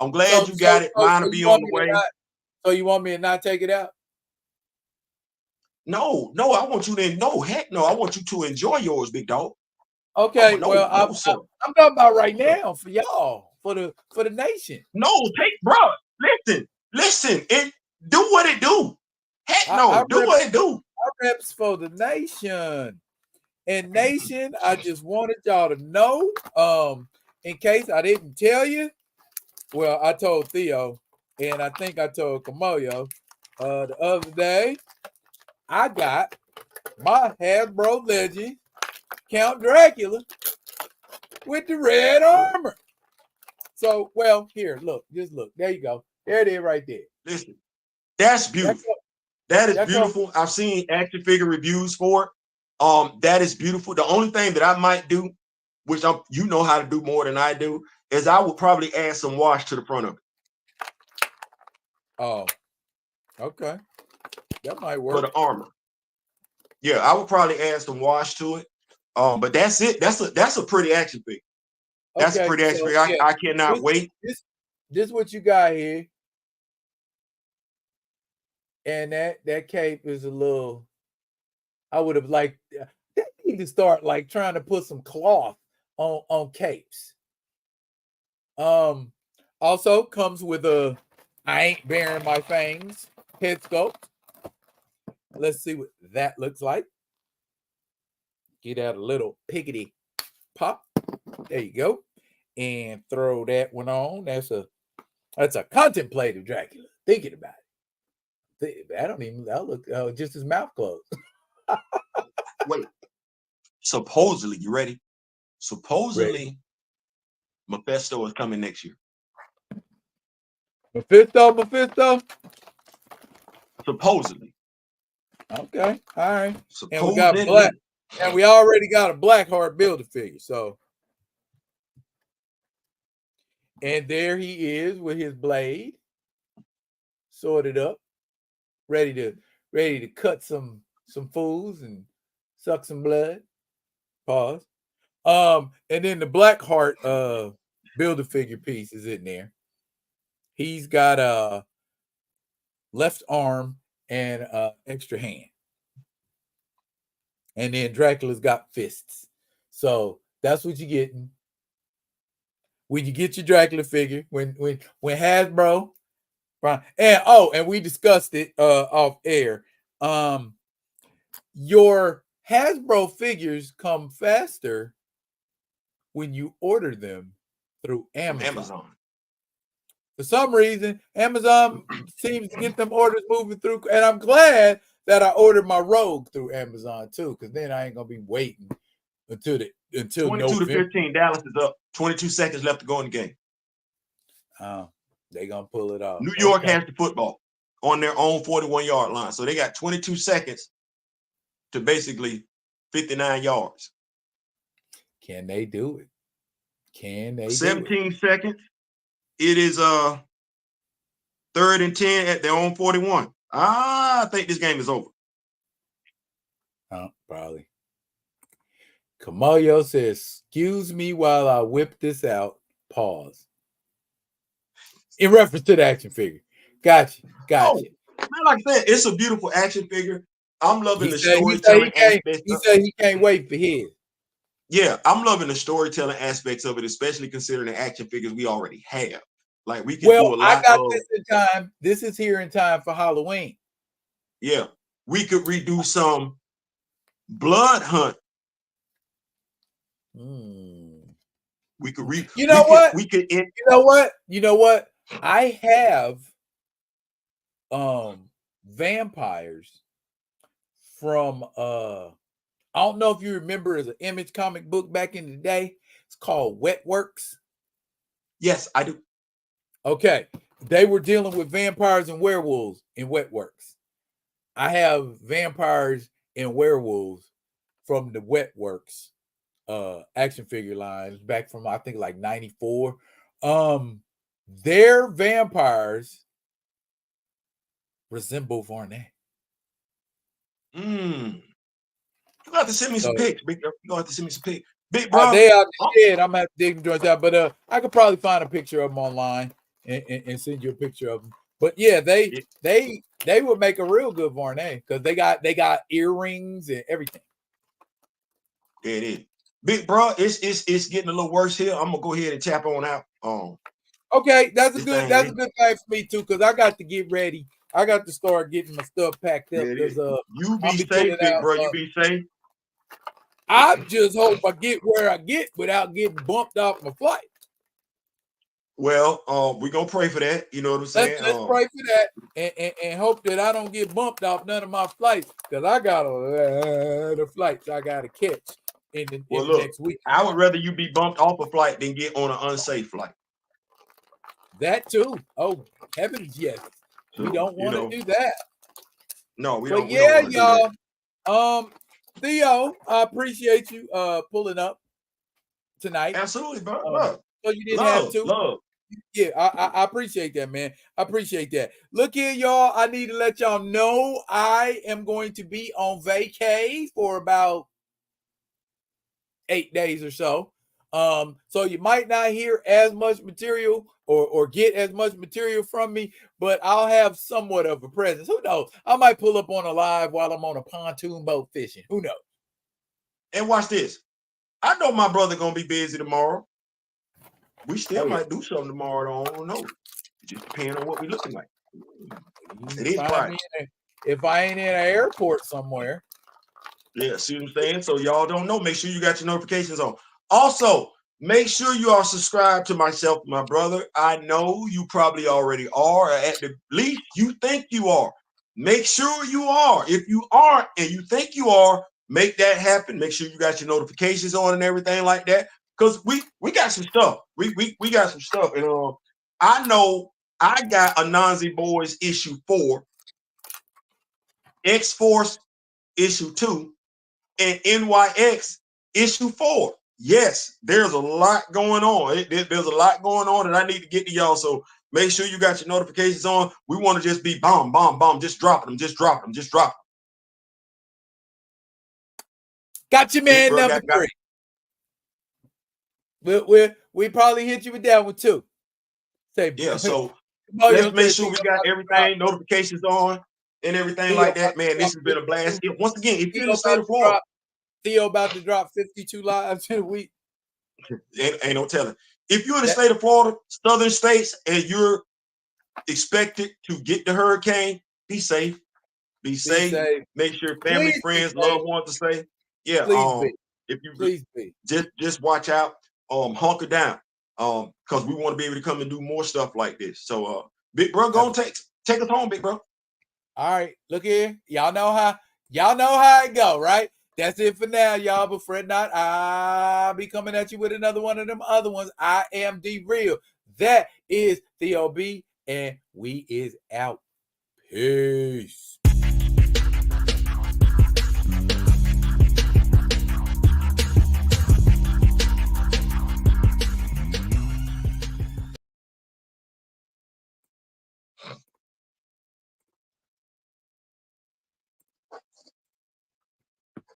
I'm glad you got it. Mine will be on the way. So you want me to not take it out? No, I want you to know. Heck no, I want you to enjoy yours, big dog. Okay, I'm talking about right now for y'all, for the nation. No, bro. Listen, and do what it do. Heck no, do what it do. I reps for the nation. And nation, I just wanted y'all to know, in case I didn't tell you, well, I told Theo, and I think I told Kamoyo the other day, I got my Hasbro Legend Count Dracula with the red armor. So, well, here, look, just look. There you go. There it is right there. Listen, that's beautiful. That is beautiful. I've seen action figure reviews for it. That is beautiful. The only thing that I might do, which you know how to do more than I do, is I would probably add some wash to the front of it. Oh, okay. That might work. For the armor. Yeah, I would probably add some wash to it. But that's it. That's a pretty action figure. That's a pretty action figure. I cannot wait. This what you got here. And that cape is a little. I would have liked. They need to start like trying to put some cloth on capes. Also comes with a I ain't bearing my fangs head sculpt. Let's see what that looks like. Get out a little piggity pop. There you go, and throw that one on. That's a contemplative Dracula. Thinking about it. I'll look just his mouth closed. Wait. Supposedly, you ready? Supposedly, ready. Mephisto is coming next year. Mephisto. Supposedly. Okay, all right. Supposedly. And we got black. And we already got a Blackheart builder figure. So, and there he is with his blade sorted up, ready to cut some fools and suck some blood. Pause. And then the Blackheart Build-A-Figure piece is in there. He's got a left arm and extra hand. And then Dracula's got fists. So that's what you're getting. When you get your Dracula figure, when Hasbro, and we discussed it off air. Your Hasbro figures come faster when you order them through Amazon. For some reason, Amazon seems to get them orders moving through, and I'm glad that I ordered my Rogue through Amazon too, because then I ain't gonna be waiting until 22 November. to 15. Dallas is up. 22 seconds left to go in the game. They gonna pull it off. New York has the football on their own 41-yard line, so they got 22 seconds to basically 59 yards. Can they do it? Can they 17 seconds. It is 3rd and 10 at their own 41. I think this game is over. Probably. Kamayo says, excuse me while I whip this out. Pause. In reference to the action figure. Gotcha. Man, like I said, it's a beautiful action figure. I'm loving the storytelling aspect. He said he can't wait for his. Yeah, I'm loving the storytelling aspects of it, especially considering the action figures we already have. Like we can do a lot. I got this in time. This is here in time for Halloween. Yeah, we could redo some Blood Hunt. We could read. You know what? You know what? I have vampires from I don't know if you remember as an Image comic book back in the day. It's called Wetworks. Yes, I do. Okay. They were dealing with vampires and werewolves in Wetworks. I have vampires and werewolves from the Wetworks action figure lines back from I think like 94. Their vampires resemble Varney. You got to send me some pics. You got to send me some pics. Big bro. They out the shed. I'm gonna have to dig them joints out, but I could probably find a picture of them online and send you a picture of them. But yeah, they would make a real good Varney because they got earrings and everything. Yeah, it is. Big bro, it's getting a little worse here. I'm gonna go ahead and tap on out. Okay, that's a good thing for me too, because I got to get ready. I got to start getting my stuff packed up because you be safe, big bro. You be safe. I just hope I get where I get without getting bumped off my flight. Well, we're gonna pray for that. You know what I'm saying? Let's pray for that and hope that I don't get bumped off none of my flights because I got a lot of flights I gotta catch in the next week. I would rather you be bumped off a flight than get on an unsafe flight. That too. Oh, heavens, yes. We don't want to do that. No, we don't. But yeah, y'all. Theo, I appreciate you pulling up tonight. Absolutely, bro. So you didn't have to. Love. Yeah, I appreciate that, man. I appreciate that. Look here, y'all. I need to let y'all know I am going to be on vacay for about 8 days or so. So you might not hear as much material or get as much material from me, but I'll have somewhat of a presence. Who knows? I might pull up on a live while I'm on a pontoon boat fishing. Who knows? And watch this. I know my brother gonna be busy tomorrow. We still might do something tomorrow. I don't know. It just depends on what we're looking like. It is Friday. If I ain't in an airport somewhere. Yeah, see what I'm saying? So y'all don't know. Make sure you got your notifications on. Also, make sure you are subscribed to myself, my brother. I know you probably already are, or at the least you think you are. Make sure you are. If you aren't and you think you are, make that happen. Make sure you got your notifications on and everything like that. Because we got some stuff. We got some stuff. And I know I got Anansi Boys issue 4, X-Force issue 2, and NYX issue 4. Yes, there's a lot going on. There's a lot going on that I need to get to y'all. So make sure you got your notifications on. We want to just be bomb, just dropping them. Got you, man. Number 3. We probably hit you with that one too. Say, Yeah, so Mario let's make said sure Theo we got about to drop. everything, notifications on and everything Theo like about that. Man, to drop this has been a 52. blast. Once again, if you're in Theo the state about of to Florida, drop. Theo about to drop 52 lives in a week. ain't no telling. If you're in the That- state of Florida, southern states, and you're expected to get the hurricane, be safe. Be safe. safe. Make sure family, Please be friends, safe. loved ones to say, yeah. Please be. If you Please be. just watch out, hunker down, because we want to be able to come and do more stuff like this. So, big bro, go on, take us home, big bro. All right, look here. Y'all know how it go, right? That's it for now, y'all. But fret not, I'll be coming at you with another one of them other ones. I am D Real. That is Theo B, and we is out. Peace.